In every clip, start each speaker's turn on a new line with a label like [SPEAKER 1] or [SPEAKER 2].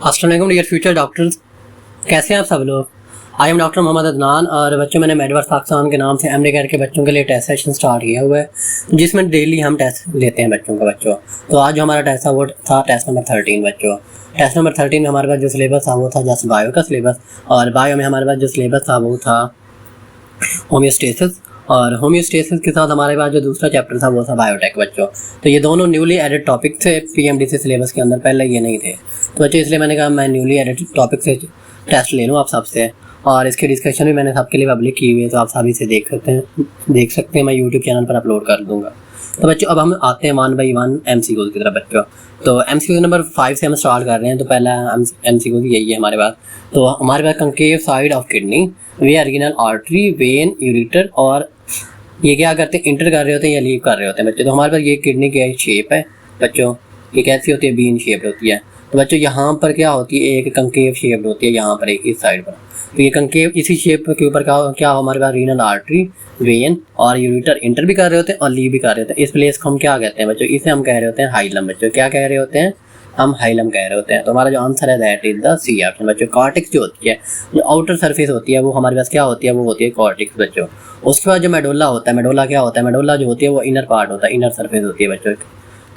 [SPEAKER 1] अस्सलाम वालेकुम dear future doctors, कैसे हैं आप सब लोग। I am doctor Mohammad Adnan और बच्चों मैंने मेडवर्स पाकिस्तान के नाम से एमडी केयर के बच्चों के लिए टेस्ट सेशन स्टार्ट किया हुआ है जिसमें डेली हम टेस्ट लेते हैं बच्चों का। तो आज जो हमारा टेस्ट था वो था टेस्ट नंबर 13 बच्चों। टेस्ट नंबर 13 में हमारे पास जो सिलेबस था वो था जस्ट बायो का सिलेबस, और बायो में हमारे पास जो सिलेबस था वो था होम्योस्टेसिस, और होम्योस्टेसिस के साथ हमारे पास जो दूसरा चैप्टर था वो था बायोटेक बच्चों। तो ये दोनों न्यूली एडेड टॉपिक थे पीएमडीसी सिलेबस के अंदर, पहले ये नहीं थे। तो बच्चों इसलिए मैंने कहा मैं न्यूली एडेड टॉपिक से टेस्ट ले लूँ आप सबसे, और इसकी डिस्कशन भी मैंने सबके लिए पब्लिक की हुई है, तो आप सभी से देख सकते हैं मैं यूट्यूब चैनल पर अपलोड कर दूँगा। तो बच्चों अब हम आते हैं 1 बाई 1 MCQ की तरफ बच्चों। तो MCQ नंबर 5 से हम स्टार्ट कर रहे हैं। तो पहला MCQ यही है हमारे पास। तो हमारे पास concave side of kidney where renal artery vein ureter, और ये क्या करते हैं, इंटर कर रहे होते हैं या लीव कर रहे होते हैं बच्चों। तो हमारे पास ये किडनी की शेप है बच्चों, ये कैसी होती है, बीन शेप होती है। तो बच्चों यहाँ पर क्या होती है, एक कंकेव शेप होती है यहाँ पर एक इस साइड पर। तो ये कंकेव इसी शेप के ऊपर क्या हो हमारे पास रीनल आर्टरी वेन और यूरिटर इंटर भी कर रहे होते हैं और लीव भी कर रहे होते हैं। इस प्लेस को हम क्या कहते हैं बच्चों, इसे हम कह रहे होते हैं हाइलम बच्चों। क्या कह रहे होते हैं, हम हाइलम कह रहे होते हैं। तो हमारा जो आंसर है that is the C option बच्चों। कॉर्टेक्स जो होती है, जो आउटर सरफेस होती है वो हमारे पास क्या होती है, वो होती है कॉर्टेक्स बच्चों। उसके बाद जो मेडोला होता है, मेडोला क्या होता है, मेडोला जो होती है वो इनर पार्ट होता है, इनर सरफेस होती है बच्चों।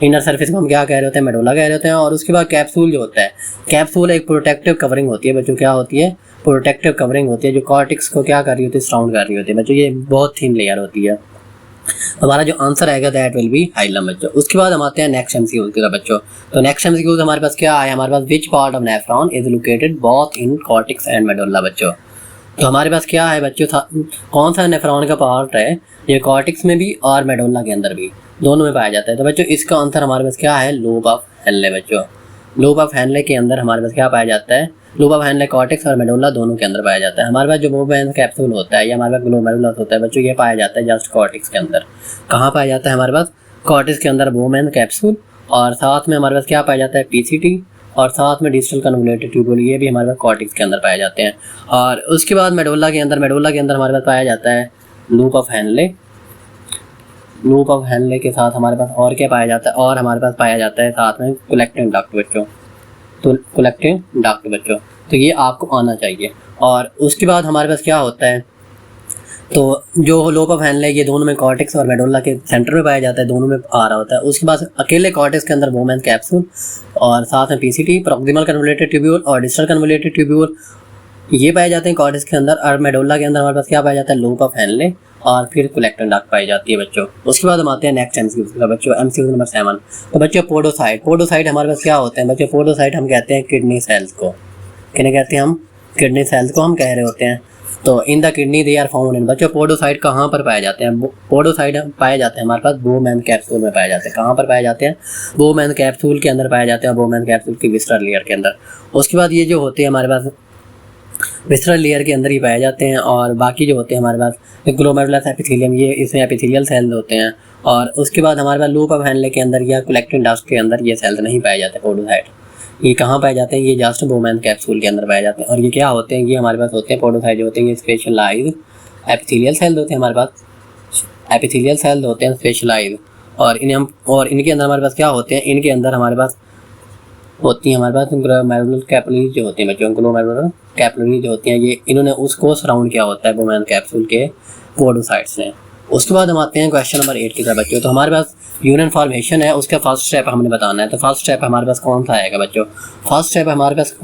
[SPEAKER 1] इनर सरफेस को हम क्या कह रहे होते हैं, मेडोला कह रहे होते हैं। और उसके बाद कैप्सूल जो होता है, कैप्सूल एक प्रोटेक्टिव कवरिंग होती है बच्चों। क्या होती है, प्रोटेक्टिव कवरिंग होती है जो कॉर्टेक्स को क्या कर रही होती है, सराउंड कर रही होती है बच्चों। ये बहुत थिन लेयर होती है। हमारा जो आंसर आएगा दैट विल बी हाइलम बच्चों। उसके बाद हम आते हैं नेक्स्ट MCQ की तरफ बच्चों। तो नेक्स्ट MCQ हमारे पास क्या आया, हमारे पास which part of nephron is located both in cortex and medulla बच्चों। तो हमारे पास क्या है बच्चों, कौन सा नेफ्रॉन का पार्ट है, ये कॉर्टेक्स में भी और मेडुल्ला के अंदर भी, दोनों में पाया जाता है। तो बच्चों इसका आंसर हमारे पास क्या है, लोब ऑफ हेनले बच्चों। लोब ऑफ हेनले के अंदर हमारे पास क्या पाया जाता है, लोब ऑफ हेनले कॉर्टेक्स और मेडुल्ला दोनों के अंदर पाया जाता है। हमारे पास जो बोबेन कैप्सूल होता है या हमारे पास ग्लोमेरुलस होता है बच्चों, ये पाया जाता है जस्ट कॉर्टेक्स के अंदर। कहाँ पाया जाता है हमारे पास, कॉर्टेक्स के अंदर बोबेन कैप्सूल, और साथ में हमारे पास क्या पाया जाता है, PCT, और साथ में डिस्टल कन्वोल्यूटेड ट्यूब्यूल, ये भी हमारे पास कॉर्टेक्स के अंदर पाए जाते हैं। और उसके बाद मेडुल्ला के अंदर हमारे पास पाया जाता है loop of Henle. Loop of Henle के साथ हमारे पास और क्या पाया जाता है, और हमारे पास पाया जाता है साथ में कलेक्टिंग डक्ट बच्चों। तो कलेक्टिंग डक्ट बच्चों, तो ये आपको आना चाहिए। और उसके बाद हमारे पास क्या होता है, तो जो लोब ऑफ हेनले ये दोनों में कॉर्टेक्स और मेडुल्ला के सेंटर में पाया जाता है, दोनों में आ रहा होता है। उसके बाद अकेले कॉर्टेक्स के अंदर बोबेन कैप्सूल और साथ में PCT, प्रॉक्सिमल कन्वोल्यूटेड ट्यूब्यूल और डिस्टल कन्वोल्यूटेड ट्यूब्यूल, ये पाए जाते हैं कॉर्टेक्स के अंदर। और मेडुल्ला के अंदर हमारे पास क्या पाया जाता है, लोब ऑफ हेनले, और फिर कलेक्टिंग डक्ट पाई जाती है बच्चों। उसके बाद हम आते हैं नेक्स्ट MCQ का बच्चों, MCQ नंबर 7। तो बच्चों पोडोसाइट, पोडोसाइट हमारे पास क्या होते हैं बच्चों, पोडोसाइट हम कहते हैं किडनी सेल्स को। किन्हें कहते हैं हम, किडनी सेल्स को हम कह रहे होते हैं। तो in the kidney they are found in बच्चों। पोडोसाइट कहाँ पर पाए जाते हैं, पोडोसाइट पाए जाते हैं हमारे पास बोमेन कैप्सूल में पाए जाते हैं। कहाँ पर पाए जाते हैं, बोमेन कैप्सूल के अंदर पाए जाते हैं, बोमेन कैप्सूल की विस्टरल लेयर के अंदर। उसके बाद ये जो होते हैं हमारे पास विस्टरल लेयर के अंदर ही पाए जाते हैं, और बाकी जो होते हैं हमारे पास ग्लोमेरुलस एपिथेलियम, ये इसमें एपिथेलियल सेल्स होते हैं। और उसके बाद हमारे पास लूप ऑफ हेनले के अंदर या कलेक्टिंग डक्ट के अंदर ये सेल्स नहीं पाए जाते पोडोसाइट। ये कहाँ पाए जाते हैं, ये जस्ट बोमेन कैप्सूल के अंदर पाए जाते हैं। और ये क्या होते हैं, ये हमारे पास होते हैं पोडोसाइट जो होते हैं, ये स्पेशलाइज एपिथेलियल सेल्स होते हैं हमारे पास, एपिथेलियल सेल्स होते हैं स्पेशलाइज। और इनके अंदर हमारे पास क्या होते हैं, इनके अंदर हमारे पास होती है हमारे पास ग्लोमेरुलर कैपिलरीज जो होती है बच्चों, ग्लोमेरुलर कैपिलरीज जो होती हैं, ये इन्होंने उसको सराउंड किया होता है बोमेन कैप्सूल के पोडोसाइट्स ने। उसके बाद हम आते हैं क्वेश्चन नंबर 8 की तरफ बच्चों। तो हमारे पास यूरिन फॉर्मेशन है, उसका फर्स्ट स्टेप हमने बताना है। तो फर्स्ट स्टेप हमारे पास कौन सा आएगा बच्चों, फर्स्ट स्टेप हमारे पास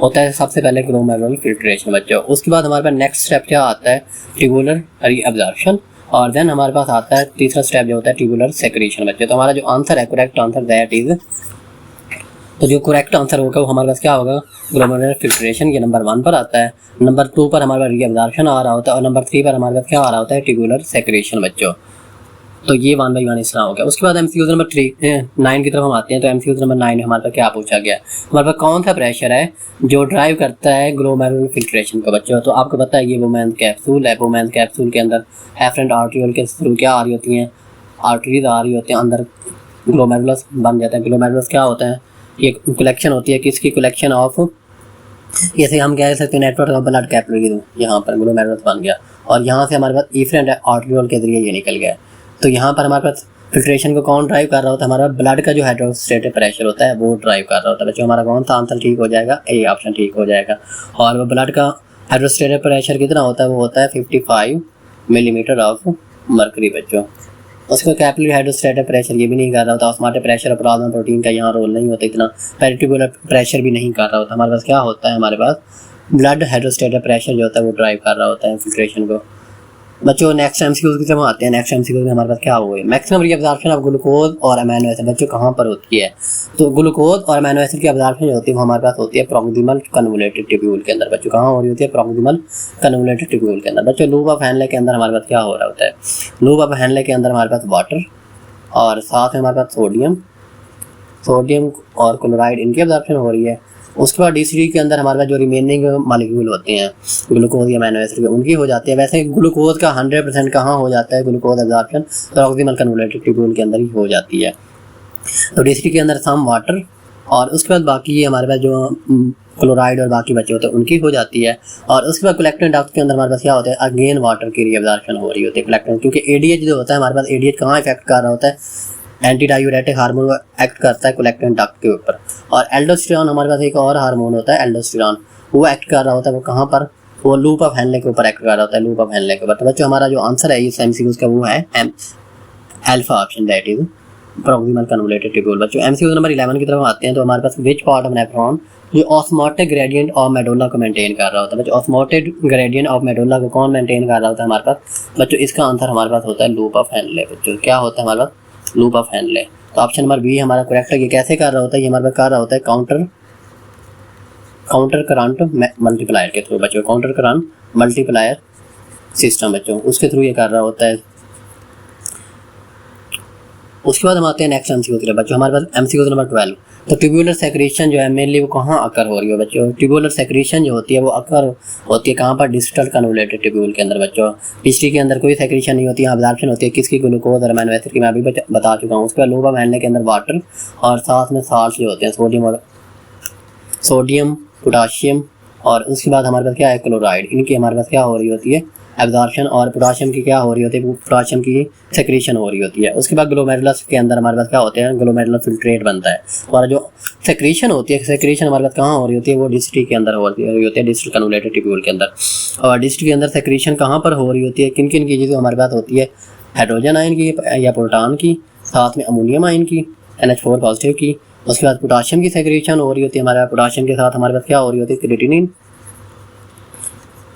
[SPEAKER 1] होता है सबसे पहले ग्लोमेरुलर फिल्ट्रेशन बच्चों। उसके बाद हमारे पास नेक्स्ट स्टेप क्या आता है, ट्यूबुलर रीअब्जॉर्प्शन, और देन हमारे पास आता है तीसरा स्टेप जो होता है ट्यूबुलर सेक्रेशन बच्चों। तो हमारा जो आंसर है, करेक्ट आंसर दैट इज, तो जो करेक्ट आंसर होगा वो हमारे पास क्या होगा, ग्लोमेरुलर फिल्ट्रेशन, ये नंबर 1 पर आता है। नंबर 2 पर हमारे पास रीअब्जॉर्प्शन आ रहा होता है, और नंबर 3 पर हमारे पास क्या आ रहा होता है, ट्यूबुलर सेक्रेशन बच्चों। तो ये 1 बाई 1 इस तरह हो गया। उसके बाद MCQ नंबर 9 की तरफ हम आते हैं। तो MCQ नंबर 9 में हमारे पास क्या पूछा गया, हमारे पास कौन सा प्रेशर है जो ड्राइव करता है ग्लोमेरुलर फिल्ट्रेशन को बच्चों। तो आपको पता है ये बोमेन कैप्सूल है, बोमेन कैप्सूल के अंदर एफरेंट आर्ट्रियोल के थ्रू क्या आ रही होती हैं, आर्टरीज आ रही होती हैं, अंदर ग्लोमेरुलस बन जाता है। ग्लोमेरुलस क्या होता है, ये कलेक्शन होती है किसकी, कलेक्शन ऑफ, जैसे हम कह सकते हैं नेटवर्क ऑफ ब्लड कैपिलरीज, यहाँ पर ग्लोमेरुलस बन गया, और यहाँ से हमारे पास एफरेंट आर्टरियोल के जरिए ये निकल गया। तो यहाँ पर हमारे पास फिल्ट्रेशन को कौन ड्राइव कर रहा होता है? हमारा ब्लड का जो हाइड्रोस्टेटिक प्रेशर होता है वो ड्राइव कर रहा होता है बच्चों। हमारा कौन सा आंसर ठीक हो जाएगा? ए ऑप्शन ठीक हो जाएगा। और वो ब्लड का हाइड्रोस्टेटिक प्रेशर कितना होता है? वो होता है 55 मिलीमीटर ऑफ मर्करी बच्चों। उसको कैपिलरी हाइड्रोस्टेटिक प्रेशर ये भी नहीं कर रहा होता। ऑस्मोटिक प्रेशर प्लाज्मा प्रोटीन का यहाँ रोल नहीं होता इतना। पेरिट्यूबुलर प्रेशर भी नहीं कर रहा होता। हमारे पास क्या होता है? हमारे पास ब्लड हाइड्रोस्टेटिक प्रेशर जो होता है वो ड्राइव कर रहा होता है फिल्ट्रेशन को बच्चों। नेक्स्ट एमसीक्यू की तरफ आते हैं। नेक्स्ट एमसीक्यू में हमारे पास क्या हुआ है? मैक्सिमम रीअब्जॉर्प्शन ऑफ ग्लूकोज और अमीनो एसिड बच्चों कहाँ पर होती है? तो ग्लूकोज और अमीनो एसिड की अब्जॉर्प्शन जो होती है वो हमारे पास होती है प्रॉक्सिमल कन्वोल्यूटेड ट्यूब्यूल के अंदर बच्चों। कहाँ हो रही होती है? प्रॉक्सिमल कन्वोल्यूटेड ट्यूब्यूल के अंदर बच्चों। लूप ऑफ हैनले के अंदर हमारे पास क्या हो रहा होता है? लूप ऑफ हैनले के अंदर हमारे पास वाटर और साथ में हमारे पास सोडियम और क्लोराइड इनकी अब्जॉर्प्शन हो रही है। उसके बाद डीसीडी के अंदर हमारे पास जो रिमेनिंग मॉलिक्यूल होते हैं ग्लूकोज या अमीनो एसिड के उनकी हो जाती है। वैसे ग्लूकोज का 100% कहाँ हो जाता है? Glucose absorption proximal convoluted tubule के अंदर ही हो जाती है। तो डीसीडी के अंदर सम वाटर और उसके बाद बाकी हमारे पास जो क्लोराइड और बाकी बचे होते हैं उनकी हो जाती है। और उसके बाद कलेक्टिंग डक्ट के अंदर हमारे पास क्या होता है? अगेन वाटर की रीअब्जॉर्प्शन हो रही होती है कलेक्टिंग, क्योंकि एडीएच जो होता है हमारे पास एडीएच कहाँ इफेक्ट कर रहा होता है? एंटी डायूरेटिक हार्मोन एक्ट करता है कलेक्टिंग डक्ट के ऊपर। और एल्डोस्टेरॉन हमारे पास एक और हार्मोन होता है एल्डोस्टेरॉन, वो एक्ट कर रहा होता है वो कहाँ पर? वो लूप ऑफ हैनले के ऊपर एक्ट कर रहा होता है, लूप ऑफ हैनले के ऊपर। तो बच्चों हमारा जो आंसर है इस एमसीक्यू का वो है alpha option, that is proximal convoluted tubule बच्चों। एमसीक्यू नंबर 11 की तरफ आते हैं। तो हमारे पास विच पार्ट ऑफ नेफ्रॉन जो ऑस्मोटिक ग्रेडियंट ऑफ मेडुला को मेंटेन कर रहा होता है बच्चों। ऑस्मोटिक ग्रेडियंट ऑफ मेडुला को कौन मेंटेन कर रहा होता है हमारे पास बच्चों? इसका आंसर हमारे पास होता है लूप ऑफ हैनले बच्चों। क्या होता है हमारे पास? Loop of Henle. तो ऑप्शन नंबर बी हमारा करेक्ट है। ये कैसे कर रहा होता है? ये हमारे पास कर रहा होता है काउंटर करंट मल्टीप्लायर के थ्रू बच्चों। काउंटर करंट मल्टीप्लायर सिस्टम बच्चों, उसके थ्रू ये कर रहा होता है। उसके बाद हम आते हैं नेक्स्ट एमसीक्यू की तरफ बच्चों। हमारे पास एमसीक्यू नंबर 12। तो ट्यूबुलर सेक्रेशन जो है मेनली वो कहाँ अकर हो रही है बच्चों? ट्यूबुलर सेक्रेशन जो होती है वो अकर होती है कहाँ पर? डिस्टल कन्वोल्यूटेड ट्यूब्यूल के अंदर बच्चों। पिछली के अंदर कोई सेक्रेशन नहीं होती है, अब्जॉर्प्शन होती है किसकी? ग्लूकोज और अमीनो एसिड की, मैं अभी बता चुका हूँ। उसके बाद लूप ऑफ हैनले के अंदर वाटर और साथ में साल्ट जो होते हैं सोडियम पोटाशियम और उसके बाद हमारे पास क्या है? क्लोराइड। इनकी हमारे पास क्या हो रही होती है? एब्जॉर्प्शन। और पोटाशियम की क्या हो रही होती है? पोटाशियम की सेक्रेशन हो रही होती है। उसके बाद ग्लोमेरुलस के अंदर हमारे पास क्या होते हैं? ग्लोमेरुलर फिल्ट्रेट बनता है। हमारा जो सेक्रेशन होती है, सेक्रेशन हमारे पास कहाँ हो रही होती है? वो डिस्ट्री के अंदर हो रही होती है, डिस्टल कन्वोल्यूटेड ट्यूब्यूल के अंदर। और डिस्ट्री के अंदर सेक्रेशन कहाँ पर हो रही होती है? किन किन की? चीज़ें हमारे पास होती है हाइड्रोजन आयन की या प्रोटॉन की, साथ में अमोनियम आयन की, NH4 पॉजिटिव की। उसके बाद पोटाशियम की सेक्रेशन हो रही होती है। हमारे पोटाशियम के साथ हमारे पास क्या हो रही होती है?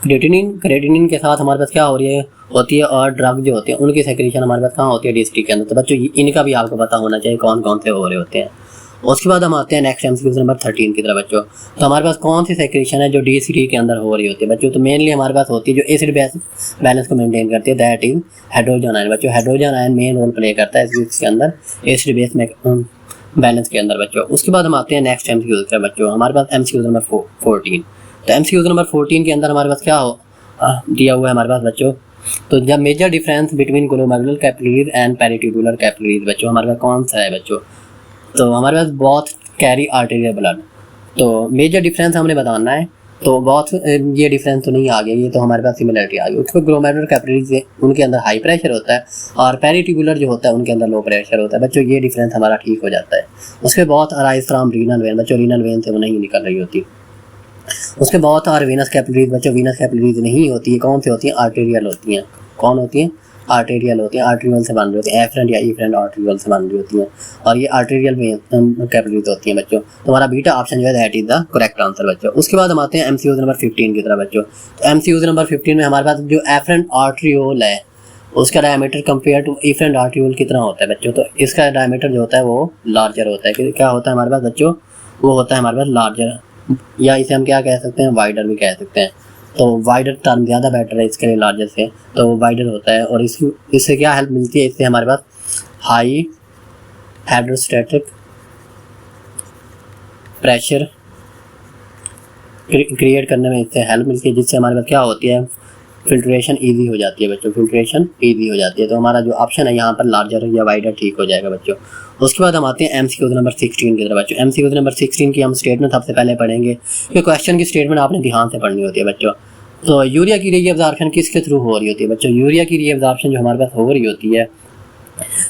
[SPEAKER 1] क्रेटिनिन के साथ हमारे पास क्या हो रही है होती है? और ड्रग जो होते हैं उनकी सेक्रेशन हमारे पास कहाँ होती है? डीएसटी के अंदर। तो बच्चों इनका भी आपको पता होना चाहिए कौन कौन से हो रहे होते हैं। उसके बाद हम आते हैं नेक्स्ट एमसीक्यू नंबर 13 की तरफ बच्चों। तो हमारे पास कौन सी सेक्रेशन है जो डीएसटी के अंदर हो रही होती है बच्चों? तो मेनली हमारे पास होती है जो एसिड बेस बैलेंस को मेंटेन करती है, दैट इज हाइड्रोजन आयन बच्चों। Hydrogen ion main role play करता है इसके अंदर एसिड बेस में बैलेंस के अंदर बच्चों। उसके बाद हम आते हैं नेक्स्ट एमसीक्यू की तरफ बच्चों। हमारे पास एमसीक्यू नंबर 14। तो एमसीक्यू नंबर 14 के अंदर हमारे पास क्या दिया हुआ है हमारे पास बच्चों? तो जब major difference between glomerular capillaries and peritubular capillaries बच्चों हमारे पास कौन सा है बच्चों? तो हमारे पास बोथ कैरी आर्टेरियल ब्लड। तो मेजर डिफरेंस हमने बताना है। तो बहुत ये डिफरेंस तो नहीं आ गया, ये तो हमारे पास सिमिलरिटी आ गई। उसको ग्लोमेरुलर कैपिलरीज उनके अंदर हाई प्रेशर होता है और पेरिट्यूबुलर जो होता है उनके अंदर लो प्रेशर होता है बच्चों। ये डिफरेंस हमारा ठीक हो जाता है। उसके बहुत अराइज फ्रॉम रीनल वेन बच्चों, रीनल वेन से वो नहीं निकल रही होती। उसके बहुत और वीनस कैपिलरीज बच्चों, वीनस कैपिलरीज नहीं होती है। कौन सी होती हैं? आर्टेरियल होती हैं। कौन होती हैं? आर्टेरियल होती हैं। आर्टेरियल से बन रही होती है, एफरेंट या ईफरेंट आर्टेरियल से बन रही होती हैं और ये आर्टेरियल कैपिलरीज होती हैं बच्चों। तो हमारा बीटा ऑप्शन जो है that is the correct answer बच्चों। उसके बाद हम आते हैं एमसीक्यू नंबर 15 की तरफ बच्चों। तो एमसीक्यू नंबर 15 में हमारे पास जो एफरेंट आर्टेरियोल है उसका diameter compare to efferent arteriole कितना होता है बच्चों? तो इसका डायमीटर जो होता है वो लार्जर होता है। क्या होता है हमारे पास बच्चों? वो होता है हमारे पास लार्जर, या इसे हम क्या कह सकते हैं? वाइडर भी कह सकते हैं। तो वाइडर टर्म ज़्यादा बेटर है इसके लिए लार्जर से, तो वाइडर होता है। और इससे क्या हेल्प मिलती है? इससे हमारे पास हाई हाइड्रोस्टैटिक प्रेशर क्रिएट करने में इससे हेल्प मिलती है, जिससे हमारे पास क्या होती है? फिल्ट्रेशन इजी हो जाती है बच्चों, फिल्ट्रेशन इजी हो जाती है। तो हमारा जो ऑप्शन है यहाँ पर लार्जर या वाइडर ठीक हो जाएगा बच्चों। उसके बाद हम आते हैं एमसीक्यू नंबर 16 की तरफ बच्चों। एमसीक्यू नंबर 16 की हम स्टेटमेंट सबसे पहले पढ़ेंगे, क्योंकि क्वेश्चन की स्टेटमेंट आपने ध्यान से पढ़नी होती है बच्चों। तो यूरिया की रीअब्जॉर्प्शन किसके थ्रू हो रही होती है बच्चों? यूरिया की रीअब्जॉर्प्शन जो हमारे पास हो रही होती है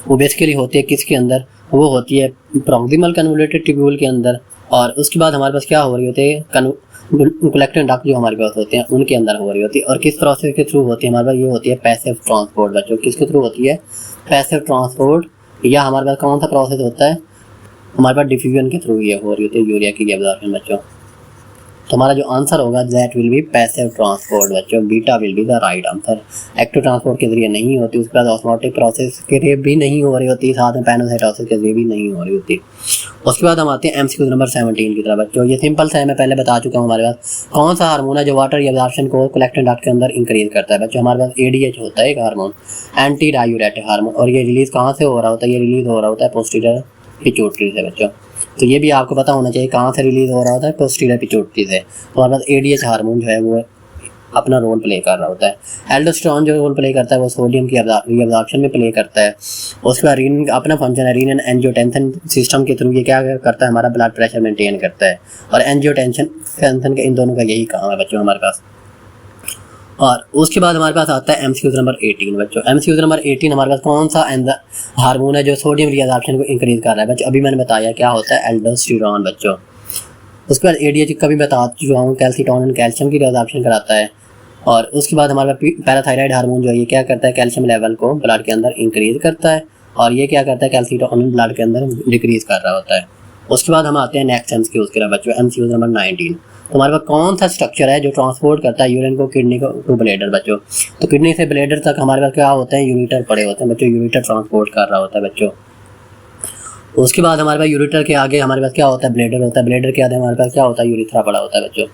[SPEAKER 1] वो बेसिकली होती है किसके अंदर, वो होती है प्रॉक्सिमल कन्वोल्यूटेड ट्यूब्यूल के अंदर। और उसके बाद हमारे पास क्या हो रही होती है, कलेक्टिंग डक्ट जो हमारे पास होते हैं उनके अंदर हो रही होती है। और किस प्रोसेस के थ्रू होती है हमारे पास, ये होती है पैसिव ट्रांसपोर्ट बच्चों। किसके थ्रू होती है, पैसिव ट्रांसपोर्ट। या हमारे पास कौन सा प्रोसेस होता है, हमारे पास डिफ्यूजन के थ्रू ये हो रही होती है यूरिया की एब्जॉर्प्शन बच्चों। तो हमारा जो आंसर होगा that will be passive transport बच्चों, बीटा will be the right answer. Active transport के जरिए नहीं होती, उसके बाद ऑस्मोटिक प्रोसेस के जरिए भी नहीं हो रही होती, साथ में पैनोसाइटोसिस के जरिए भी नहीं हो रही होती। उसके बाद हम आते हैं एमसीक्यू नंबर 17 की तरफ बच्चों। ये सिंपल सा है, मैं पहले बता चुका हूँ। हमारे पास कौन सा हार्मोन है जो वाटर एब्जॉर्प्शन को कलेक्टिंग डक्ट के अंदर इंक्रीज करता है बच्चों, हमारे पास एडीएच होता है एक हार्मोन, एंटी डायूरेटिक हार्मोन। और ये रिलीज कहाँ से हो रहा होता है, ये रिलीज हो रहा होता है पोस्टीरियर पिट्यूटरी से बच्चों। तो ये भी आपको पता होना चाहिए कहाँ से रिलीज हो रहा होता है, पोस्टीरियर पिट्यूटरी से। तो हमारे पास एडीएच हार्मोन जो है वो अपना रोल प्ले कर रहा होता है। एल्डोस्टेरोन जो रोल प्ले करता है वो सोडियम की एब्जॉर्प्शन में प्ले करता है। उसके बाद रीनिन अपना फंक्शन है, रीनिन एंजियोटेंशन सिस्टम के थ्रू ये क्या करता है, हमारा ब्लड प्रेशर मेंटेन करता है। और एंजियोटेंशन के इन दोनों का यही काम है बच्चों हमारे पास। और उसके बाद हमारे पास आता है एमसीक्यू नंबर 18 बच्चों। एमसीक्यू नंबर 18 हमारे पास कौन सा हार्मोन है जो सोडियम रीअब्जॉर्प्शन को इंक्रीज कर रहा है बच्चों, अभी मैंने बताया क्या होता है, एल्डोस्टेरोन बच्चों। उसके बाद एडीएच का भी बता चुका हूँ, कैल्सिटोनिन कैल्शियम की रीअब्जॉर्प्शन कराता है। और उसके बाद हमारे पास पैराथायराइड हार्मोन जो है ये क्या करता है, कैल्शियम लेवल को ब्लड के अंदर इंक्रीज करता है। और ये क्या करता है, कैल्सिटोनिन ब्लड के अंदर डिक्रीज कर रहा होता है। उसके बाद हम आते हैं नेक्स्ट एमसीक्यू की तरफ बच्चों, एमसीक्यू नंबर 19। तो हमारे पास कौन सा स्ट्रक्चर है जो ट्रांसपोर्ट करता है यूरिन को किडनी को टू ब्लेडर बच्चों। तो किडनी से ब्लेडर तक हमारे पास क्या होता है, यूरिटर पड़े होते हैं बच्चों, यूरिटर ट्रांसपोर्ट कर रहा होता है बच्चों। उसके बाद हमारे पास यूरिटर के आगे हमारे पास क्या होता है, ब्लेडर होता है। ब्लेडर के आगे हमारे पास क्या होता है, यूरिथ्रा पड़ा होता है बच्चों।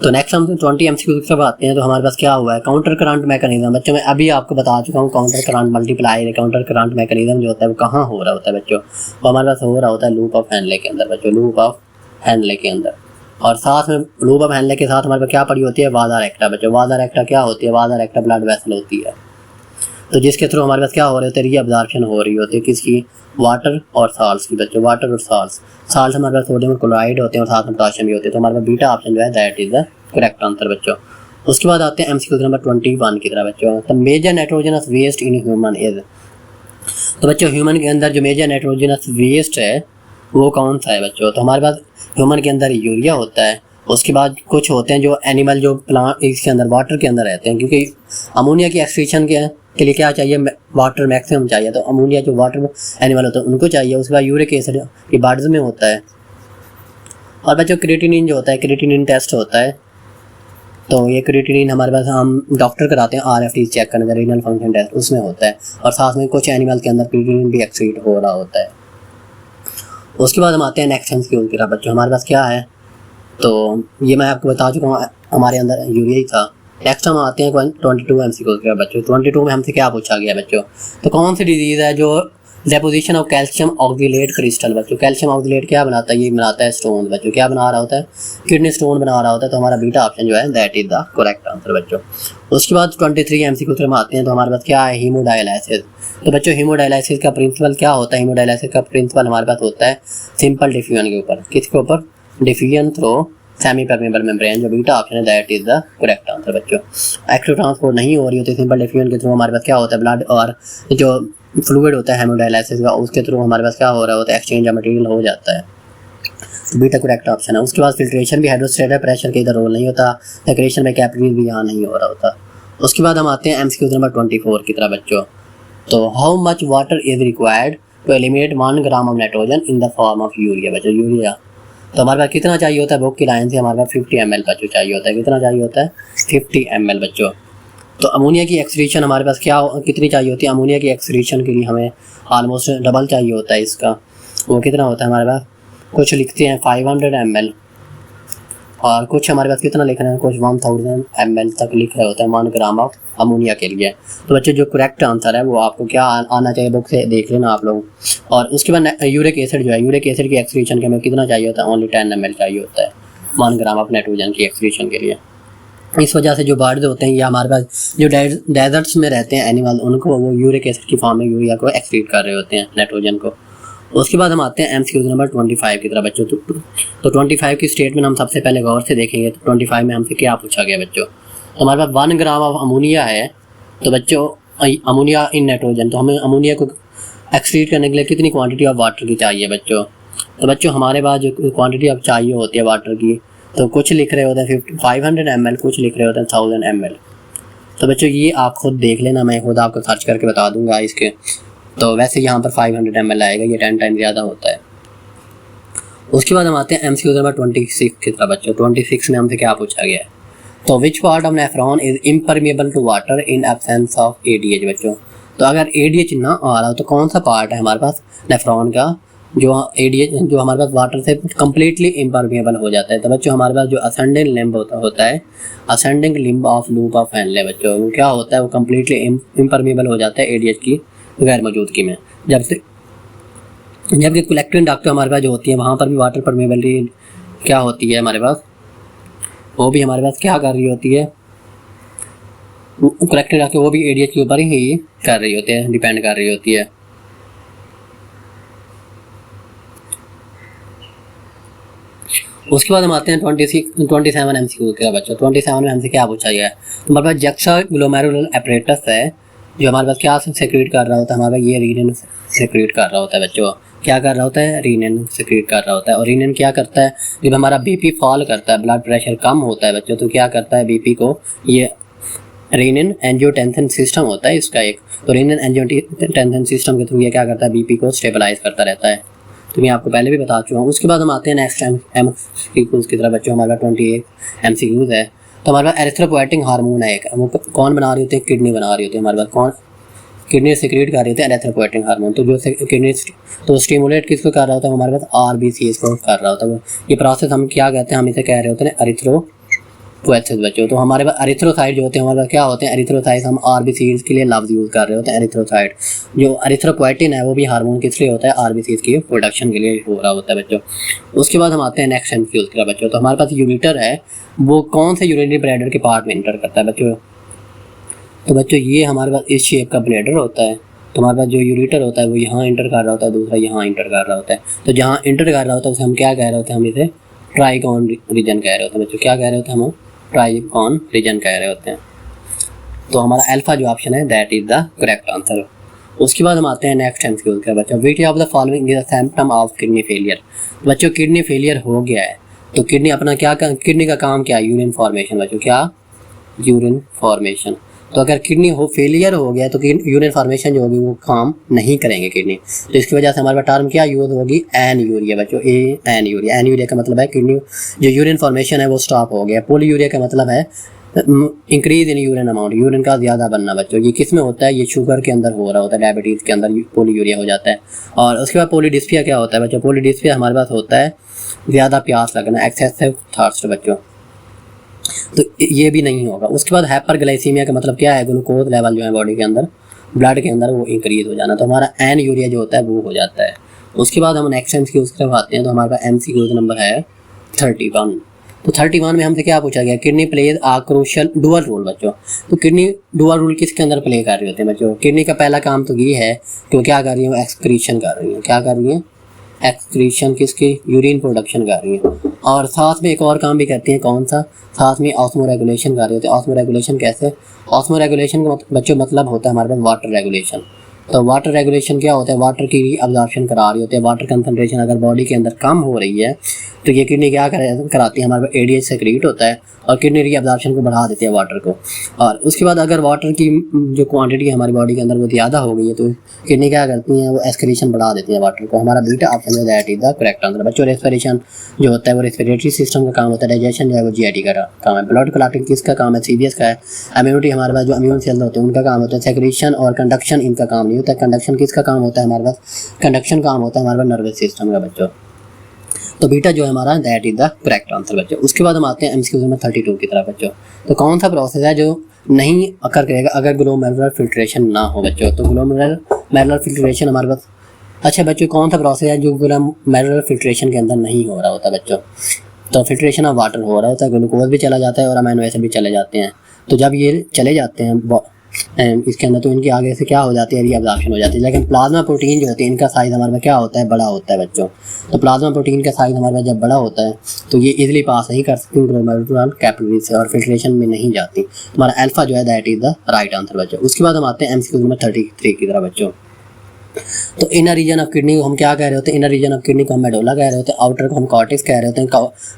[SPEAKER 1] तो नेक्स्ट हम 20 एमसीक्यू की तरफ आते हैं। तो हमारे पास क्या हुआ है, काउंटर करंट मैकेनिज्म बच्चों। मैं अभी आपको बता चुका हूँ counter current multiply, counter current mechanism जो होता है वो कहाँ हो रहा होता है बच्चों, वो हमारे पास हो रहा होता है लूप ऑफ हैनले के अंदर बच्चों, लूप ऑफ हैनले के अंदर। और साथ में लूप ऑफ हैनले के साथ हमारे पास क्या पड़ी होती है, वादा रेक्टा बच्चों। वादा रेक्टा क्या होती है, वादा रेक्टा ब्लड वेसल होती है। तो जिसके थ्रू हमारे पास क्या हो रहे होते हैं, रीअब्जॉर्प्शन हो रही होती है किसकी, वाटर और साल्ट्स की बच्चों, वाटर और साल्ट हमारे पास सोडियम क्लोराइड होते हैं और साथ में पोटेशियम भी होते हैं। तो हमारे पास बीटा ऑप्शन जो है that is the correct answer बच्चों। उसके बाद आते हैं एमसीक्यू नंबर 21 की तरफ बच्चों। तो major nitrogenous waste in human is. तो बच्चों ह्यूमन के अंदर जो मेजर नाइट्रोजनस वेस्ट है वो कौन सा है बच्चों। तो हमारे पास ह्यूमन के अंदर यूरिया होता है। उसके बाद कुछ होते हैं जो एनिमल जो प्लांट इसके अंदर वाटर के अंदर रहते हैं, क्योंकि अमोनिया की एक्सट्रैक्शन के लिए क्या चाहिए, वाटर मैक्सिमम चाहिए। तो अमोनिया जो वाटर एनिमल होते हैं उनको चाहिए। उसके बाद यूरिक एसिड ये बर्ड्स में होता है। और बच्चों क्रिएटिनिन जो होता है, क्रिएटिनिन टेस्ट होता है। तो ये क्रिएटिनिन हमारे पास हम डॉक्टर कराते हैं, आरएफटी चेक करने का, रीनल फंक्शन टेस्ट उसमें होता है। और साथ में कुछ एनिमल के अंदर क्रिएटिनिन भी एक्सक्रीट हो रहा होता है। उसके बाद हम आते हैं नेक्स्ट एमसीक्यू की तरफ बच्चों। हमारे पास क्या है, तो ये मैं आपको बता चुका हूँ, हमारे अंदर यूरिया ही था। नेक्स्ट हम आते हैं 22 एमसीक्यू के बच्चों। 22 में हमसे क्या पूछा गया बच्चों, तो कौन सी डिजीज़ है जो deposition of calcium oxalate crystal बच्चों। कैल्शियम ऑक्सीलेट क्या बनाता है, ये बनाता है स्टोन बच्चों। क्या बना रहा होता है, किडनी स्टोन बना रहा होता है। तो हमारा बीटा ऑप्शन जो है that is the correct answer बच्चों। उसके बाद 23 एमसीक्यू में आते हैं। तो हमारे पास क्या है, हीमोडायलिसिस। तो बच्चों हीमोडायलिसिस का प्रिंसिपल क्या होता है, हीमोडायलिसिस का प्रिंसिपल हमारे पास होता है सिंपल डिफ्यूजन के ऊपर। किसके ऊपर, diffusion through semi permeable membrane, जो बीटा ऑप्शन है that is the correct answer बच्चों। एक्टिव ट्रांसपोर्ट नहीं हो रही होती सिंपल डिफ्यूजन के थ्रू, हमारे पास क्या होता है, ब्लड और जो फ्लूइड होता है हेमोडायलिसिस का, उसके थ्रू हमारे पास क्या हो रहा होता है, एक्सचेंज ऑफ मटेरियल हो जाता है। तो बीटा करेक्ट ऑप्शन है। उसके बाद फिल्ट्रेशन भी हाइड्रोस्टेटर प्रेशर का इधर रोल नहीं होता, सेक्रेशन में कैपिलरीज भी यहाँ नहीं हो रहा होता। उसके बाद हम आते हैं एमसीक्यू नंबर 24 की तरह बच्चों। तो how much water is required to eliminate 1 gram of nitrogen in the form of urea बच्चों। यूरिया तो हमारे पास कितना चाहिए होता है, बुक की लाइन से हमारे पास 50 ml बच्चों चाहिए होता है। कितना चाहिए होता है, 50 ml बच्चों। तो अमोनिया की एक्सक्रीशन हमारे पास क्या कितनी चाहिए होती है, अमोनिया की एक्सक्रीशन के लिए हमें ऑलमोस्ट डबल चाहिए होता है इसका। वो कितना होता है हमारे पास, कुछ लिखते हैं 500 ml और कुछ हमारे पास कितना लिख रहे हैं, कुछ 1000 ml तक लिख रहे होते हैं 1 ग्राम ऑफ अमोनिया के लिए। तो बच्चे जो करेक्ट आंसर है वो आपको क्या आना चाहिए, बुक से देख लेना आप लोग। और उसके बाद यूरिक एसिड जो है, यूरिक एसिड की एक्सक्रीशन के हमें कितना चाहिए होता है, ओनली 10 ml चाहिए होता है 1 ग्राम ऑफ नाइट्रोजन की एक्सक्रीशन के लिए। इस वजह से जो बर्ड्स होते हैं या हमारे पास जो डेजर्ट्स में रहते हैं एनिमल, उनको वो यूरिक एसिड की फॉर्म में यूरिया को एक्सक्रीट कर रहे होते हैं, नाइट्रोजन को। उसके बाद हम आते हैं एमसीक्यू नंबर 25 की तरफ बच्चों। तो 25 की स्टेटमेंट हम सबसे पहले गौर से देखेंगे। तो 25 में हमसे क्या पूछा गया बच्चों, तो हमारे पास 1 ग्राम ऑफ अमोनिया है। तो बच्चों अमोनिया इन नाइट्रोजन, तो हमें अमोनिया को एक्सक्रीट करने के लिए कितनी क्वांटिटी ऑफ वाटर की चाहिए बच्चों। तो बच्चों हमारे पास जो क्वांटिटी ऑफ चाहिए होती है वाटर की, तो कुछ लिख रहे होते हैं 500 ml, कुछ लिख रहे होते हैं 1000 ml। तो बच्चों ये आप खुद देख लेना, मैं खुद आपको सर्च करके बता दूंगा इसके। तो वैसे यहाँ पर 500 ml आएगा, ये 10 टाइम ज़्यादा होता है। उसके बाद हम आते हैं MCQ नंबर 26 की तरफ बच्चों। 26 में हमसे क्या पूछा गया है, तो which part of nephron is impermeable to water in absence of ADH बच्चों। तो अगर ADH ना आ रहा हो तो कौन सा पार्ट है हमारे पास नेफ्रॉन का जो ADH जो हमारे पास वाटर से कम्प्लीटली इम्परमेबल हो जाता है। तो बच्चों हमारे पास जो असेंडिंग लिम्ब होता है, ascending limb of loop of Henle बच्चों, वो क्या होता है, वो कम्प्लीटली इम्परमेबल हो जाता है ADH की गैर मौजूदगी में। जबकि कलेक्टिंग डक्ट हमारे पास जो होती है वहाँ पर भी वाटर परमेबिलिटी क्या होती है हमारे पास, वो भी हमारे पास क्या कर रही होती है, कलेक्टिंग डक्ट वो भी ADH के ऊपर ही कर रही होती है, डिपेंड कर रही होती है। उसके बाद हम आते हैं 27 MCQ के बच्चों। 27 में हमसे क्या पूछा गया है, हमारे पास जक्सा ग्लोमेरुलर एपरेटस है जो हमारे पास क्या सेक्रेट कर रहा होता है, हमारे पास ये रीनन सेक्रेट कर रहा होता है बच्चों। क्या कर रहा होता है, रीनन सेक्रेट कर रहा होता है। और रीनन क्या करता है, जब हमारा BP फॉल करता है, ब्लड प्रेशर कम होता है बच्चों, तो क्या करता है BP को, ये रीनन एंजियोटेंसिन सिस्टम होता है इसका एक, तो रीनन एंजियोटेंसिन सिस्टम के थ्रू ये क्या करता है, BP को स्टेबलाइज करता रहता है। तो मैं आपको पहले भी बता चुका हूँ। उसके बाद हम आते हैं नेक्स्ट MCQs की तरफ बच्चों। हमारे पास 28 MCQs है। तो हमारे पास एरिथ्रोपोएटिक हार्मोन है एक, वो कौन बना रही होती है, किडनी बना रही होती है हमारे पास। कौन, किडनी सिक्रेट कर रही होती है एरिथ्रोपोएटिक हार्मोन। तो जो किडनी तो स्टिमुलेट किसको कर रहा होता है, हमारे पास RBCs को कर रहा होता है। ये प्रोसेस हम क्या कहते हैं, हम इसे कह रहे होते हैं एरिथ्रोपोएसिस बच्चों। तो हमारे पास एरिथ्रोसाइट जो होते हैं, हमारे पास क्या होते हैं एरिथ्रोसाइट, हम RBCs के लिए लफ्ज़ यूज़ कर रहे होते हैं एरिथ्रोसाइट। जो एरिथ्रोपोएटिन है वो भी हार्मोन किस लिए होता है, RBCs की प्रोडक्शन के लिए हो रहा होता है बच्चों। उसके बाद हम आते हैं नेक्स्ट MCQ की तरफ बच्चों। तो हमारे पास यूरिटर है, वो कौन से यूरिनरी ब्लैडर के पार्ट में इंटर करता है बच्चों। तो बच्चों ये हमारे पास इस शेप का ब्लैडर होता है। तो हमारे पास जो यूरिटर होता है वो यहाँ इंटर कर रहा होता है, दूसरा यहाँ इंटर कर रहा होता है। तो जहाँ इंटर कर रहा होता है उसे हम क्या कह रहे होते हैं, हम इसे ट्राइकॉन रीजन कह रहे होते हैं बच्चों। क्या कह रहे होते हैं, हम ट्राइकॉन रीजन कह रहे होते हैं। तो हमारा अल्फा जो ऑप्शन है that is the correct answer. उसके बाद हम आते हैं नेक्स्ट MCQ का बच्चों। Which of the following is a symptom of kidney failure. बच्चों किडनी फेलियर हो गया है तो किडनी अपना क्या, किडनी का काम क्या है, यूरिन फॉर्मेशन बच्चों। क्या, यूरिन फॉर्मेशन। तो अगर किडनी फेलियर हो गया तो यूरिन फॉर्मेशन जो होगी वो काम नहीं करेंगे किडनी। तो इसकी वजह से हमारे पास टर्म क्या यूज होगी, एनयूरिया बच्चों। एनयूरिया, एनयूरिया का मतलब है किडनी जो यूरिन फॉर्मेशन है वो स्टॉप हो गया। पोलीयूरिया का मतलब है increase in urine amount, urine का ज़्यादा बनना बच्चों। ये किस में होता है, ये शुगर के अंदर हो रहा होता है, डायबिटीज़ के अंदर पोलीयूरिया हो जाता है। और उसके बाद पोलीडिस्फिया क्या होता है बच्चों, पोलीडिस्फिया हमारे पास होता है ज़्यादा प्यास लगना, एक्सेसिव थर्स्ट बच्चों। तो ये भी नहीं होगा। उसके बाद हाइपरग्लाइसीमिया का मतलब क्या है, ग्लूकोज लेवल जो है बॉडी के अंदर, ब्लड के अंदर वो इंक्रीज हो जाना। तो हमारा एनयूरिया जो होता है वो हो जाता है। उसके बाद हम नेक्स्ट MCQ की तरफ आते हैं। तो हमारे पास MCQ नंबर है 31। तो 31 में हमसे क्या पूछा गया, किडनी प्लेज आ क्रूशियल डुअल रोल बच्चों। तो किडनी डुअल रोल किसके अंदर प्ले कर रही होती है बच्चों। किडनी का पहला काम तो ये है कि वो क्या कर रही है, एक्सक्रीशन कर रही है। क्या कर रही है, एक्सक्रीशन किसकी, यूरिन प्रोडक्शन कर रही है। और साथ में एक और काम भी करती है, कौन सा, साथ में ऑस्मो रेगुलेशन कर रही होती है। ऑस्मो रेगुलेशन कैसे, ऑस्मो रेगुलेशन का बच्चों मतलब होता है हमारे पास वाटर रेगुलेशन। तो वाटर रेगुलेशन क्या होता है, वाटर की रीअब्जॉर्प्शन करा रही होती है। वाटर कंसंट्रेशन अगर बॉडी के अंदर कम हो रही है तो ये किडनी क्या कराती है, हमारे पास ADH सेक्रेट होता है और किडनी रीअब्जॉर्प्शन को बढ़ा देती है वाटर को। और उसके बाद अगर वाटर की जो क्वांटिटी है हमारी बॉडी के अंदर वो ज़्यादा हो गई है तो किडनी क्या करती हैं, वो एक्सक्रीशन बढ़ा देती है वाटर को। हमारा बीटा ऑप्शन है that is the correct answer बच्चों। रेस्पिरेशन जो होता है वो रेस्पिरेटरी सिस्टम का काम होता है, डाइजेशन जो है वो GIT का काम है। ब्लड क्लॉटिंग किसका काम है, CVS का है। इम्यूनिटी हमारे पास जो इम्यून सेल होते हैं उनका काम होता है। सेक्रेशन और कंडक्शन इनका काम नहीं होता है। कंडक्शन किसका काम होता है हमारे पास, कंडक्शन काम होता है हमारे पास नर्वस सिस्टम का बच्चों। तो बीटा जो है हमारा that is the correct answer बच्चों। उसके बाद हम आते हैं MCQ नंबर 32 की तरफ बच्चों। तो कौन सा प्रोसेस है जो नहीं अकर करेगा अगर ग्लोमेरुलर फिल्ट्रेशन ना हो बच्चों। तो ग्लोमेरुलर फिल्ट्रेशन हमारे पास, अच्छा बच्चों कौन सा प्रोसेस है जो ग्लोमेरुलर फिल्ट्रेशन के अंदर नहीं हो रहा होता बच्चों। तो फिल्ट्रेशन ऑफ वाटर हो रहा होता है, ग्लूकोज भी चला जाता है और अमीनो एसिड भी चले जाते हैं। तो जब ये चले जाते हैं इसके अंदर, तो इनकी आगे से क्या हो जाती है, रीअब्जॉर्प्शन हो जाती है। लेकिन प्लाज्मा प्रोटीन जो होती है इनका साइज़ हमारे पास क्या होता है, बड़ा होता है बच्चों। तो प्लाज्मा प्रोटीन का साइज़ हमारे पास जब बड़ा होता है तो ये इजीली पास नहीं कर सकती ग्लोमेरुलर कैपिलरी से और फिल्ट्रेशन में नहीं जाती। हमारा अल्फा जो है that is the right answer बच्चों। उसके बाद हम आते हैं MCQ नंबर 33 की तरह बच्चों। तो इनर रीजन ऑफ किडनी को हम क्या कह रहे होते हैं, इनर रीजन ऑफ किडनी को हम मेडुला कह रहे होते हैं, आउटर को हम कॉर्टेक्स कह रहे होते हैं।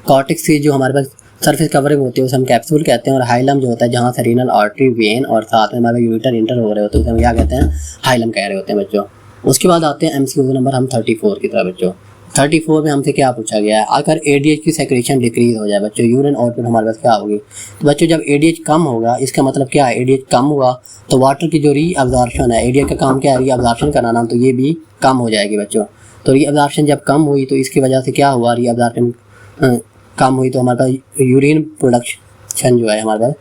[SPEAKER 1] कॉर्टेक्स से जो हमारे पास सरफेस कवरिंग होती है उसे हम कैप्सूल कहते हैं, और हाइलम जो होता है जहाँ से रीनल आर्टरी वेन और साथ में हमारे यूरिटर इंटर हो रहे होते हैं उसे हम क्या कहते हैं, हाइलम कह रहे होते हैं बच्चों। उसके बाद आते हैं MCQ नंबर हम 34 की तरह बच्चों। 34 में हमसे क्या पूछा गया है, अगर ADH की सेक्रेशन डिक्रीज हो जाए बच्चों, यूरिन आउटपुट हमारे पास क्या होगी। तो बच्चों जब ADH कम होगा इसका मतलब क्या है, ADH कम हुआ तो वाटर की जो रीअब्जॉर्प्शन है, ADH का काम क्या है, रीअब्जॉर्प्शन कराना, तो ये भी कम हो जाएगी बच्चों। तो रीअब्जॉर्प्शन जब कम हुई तो इसकी वजह से क्या हुआ, रीअब्जॉर्प्शन कम हुई तो हमारे पास यूरिन प्रोडक्शन जो है, हमारे पास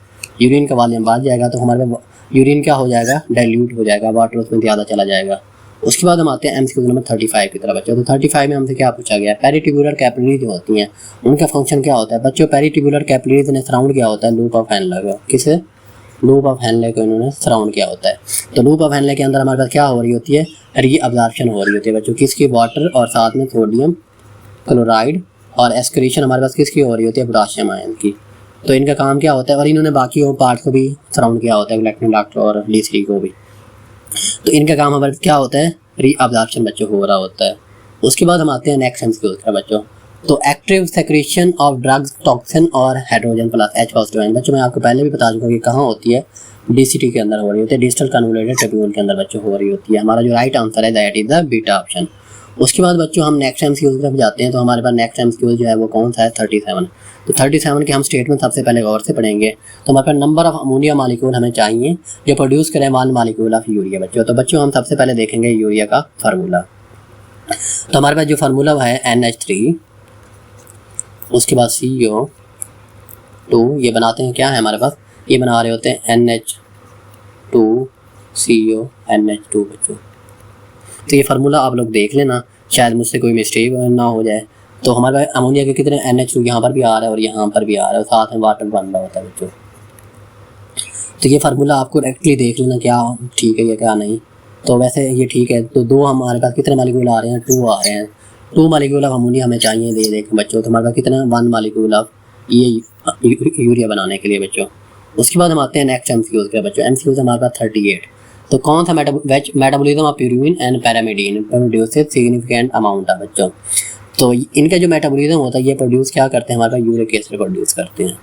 [SPEAKER 1] यूरिन का वॉल्यूम बढ़ जाएगा, तो हमारे पास यूरिन क्या हो जाएगा, डाइल्यूट हो जाएगा, वाटर उसमें ज़्यादा चला जाएगा। उसके बाद हम आते हैं MCQ नंबर 35 की तरफ बच्चों। तो 35 में हमसे क्या पूछा गया है, पेरिट्यूबुलर कैपिलरी जो होती हैं उनका फंक्शन क्या होता है बच्चों। पेरिट्यूबुलर कैपिलरीज ने सराउंड किया होता है लूप ऑफ हेनले को, किसे, लूप ऑफ हेनले को इन्होंने सराउंड किया होता है। तो लूप ऑफ हेनले के अंदर हमारे पास क्या हो रही होती है, रीअब्जॉर्प्शन हो रही होती है बच्चों, किसकी, वाटर और साथ में सोडियम क्लोराइड, और एस्क्रीशन हमारे पास किसकी हो रही होती है, पोटाशियम आयन की। तो इनका काम क्या होता है, और इन्होंने बाकी और पार्ट को भी सराउंड किया होता है, ग्लैक्टन डक्ट और D3 को भी। तो इनका काम हमारे क्या होता है, रीअब्जॉर्प्शन बच्चों हो रहा होता है। उसके बाद हम आते हैं नेक्स्ट MCQ का बच्चों। तो active secretion of drugs, toxin और hydrogen plus H positive ion बच्चों, मैं आपको पहले भी बता चुका हूँ कि कहाँ होती है, DCT के अंदर हो रही होती है, डिस्टल कन्वोल्यूटेड ट्यूब्यूल के अंदर बच्चों हो रही होती है। हमारा जो राइट आंसर है that is the beta option. उसके बाद बच्चों हम नेक्स्ट MCQ की तरफ जाते हैं। तो हमारे पास नेक्स्ट MCQ जो है वो कौन सा है, 37। तो 37 के हम स्टेटमेंट सबसे पहले गौर से पढ़ेंगे। तो हमारे पास नंबर ऑफ अमोनिया मालिक्यूल हमें चाहिए जो प्रोड्यूस करें 1 मालिक्यूल ऑफ यूरिया बच्चों। तो बच्चों हम सबसे पहले देखेंगे यूरिया का फार्मूला। तो हमारे पास जो फार्मूला है NH3, उसके बाद CO2, ये बनाते हैं क्या है हमारे पास, ये बना रहे होते हैं NH2CO NH2 बच्चों। तो ये फार्मूला आप लोग देख लेना, शायद मुझसे कोई मिस्टेक ना हो जाए। तो हमारे पास अमोनिया के कितने NH2 यहाँ पर भी आ रहा है और यहाँ पर भी आ रहा है, और साथ में वाटर बन रहा होता है बच्चों। तो ये फार्मूला आपको करेक्टली देख लेना क्या ठीक है या क्या नहीं। तो वैसे ये ठीक है। तो 2 हमारे पास कितने मालिक्यूल आ रहे हैं, 2 आ रहे हैं। 2 मालिक्यूल ऑफ अमोनिया हमें चाहिए दे देखें बच्चों। तो हमारे पास कितना, 1 मालिक्यूल ऑफ ये यूरिया बनाने के लिए बच्चों। उसके बाद हम आते हैं नेक्स्ट MCQ के बच्चों। MCQ हमारे पास 38। तो कौन सा metabolism of purine and pyrimidine produces significant amount of बच्चों। तो इनका जो मेटाबॉलिज्म होता है ये प्रोड्यूस क्या करते हैं, हमारे पास यूरिक एसिड प्रोड्यूस करते हैं,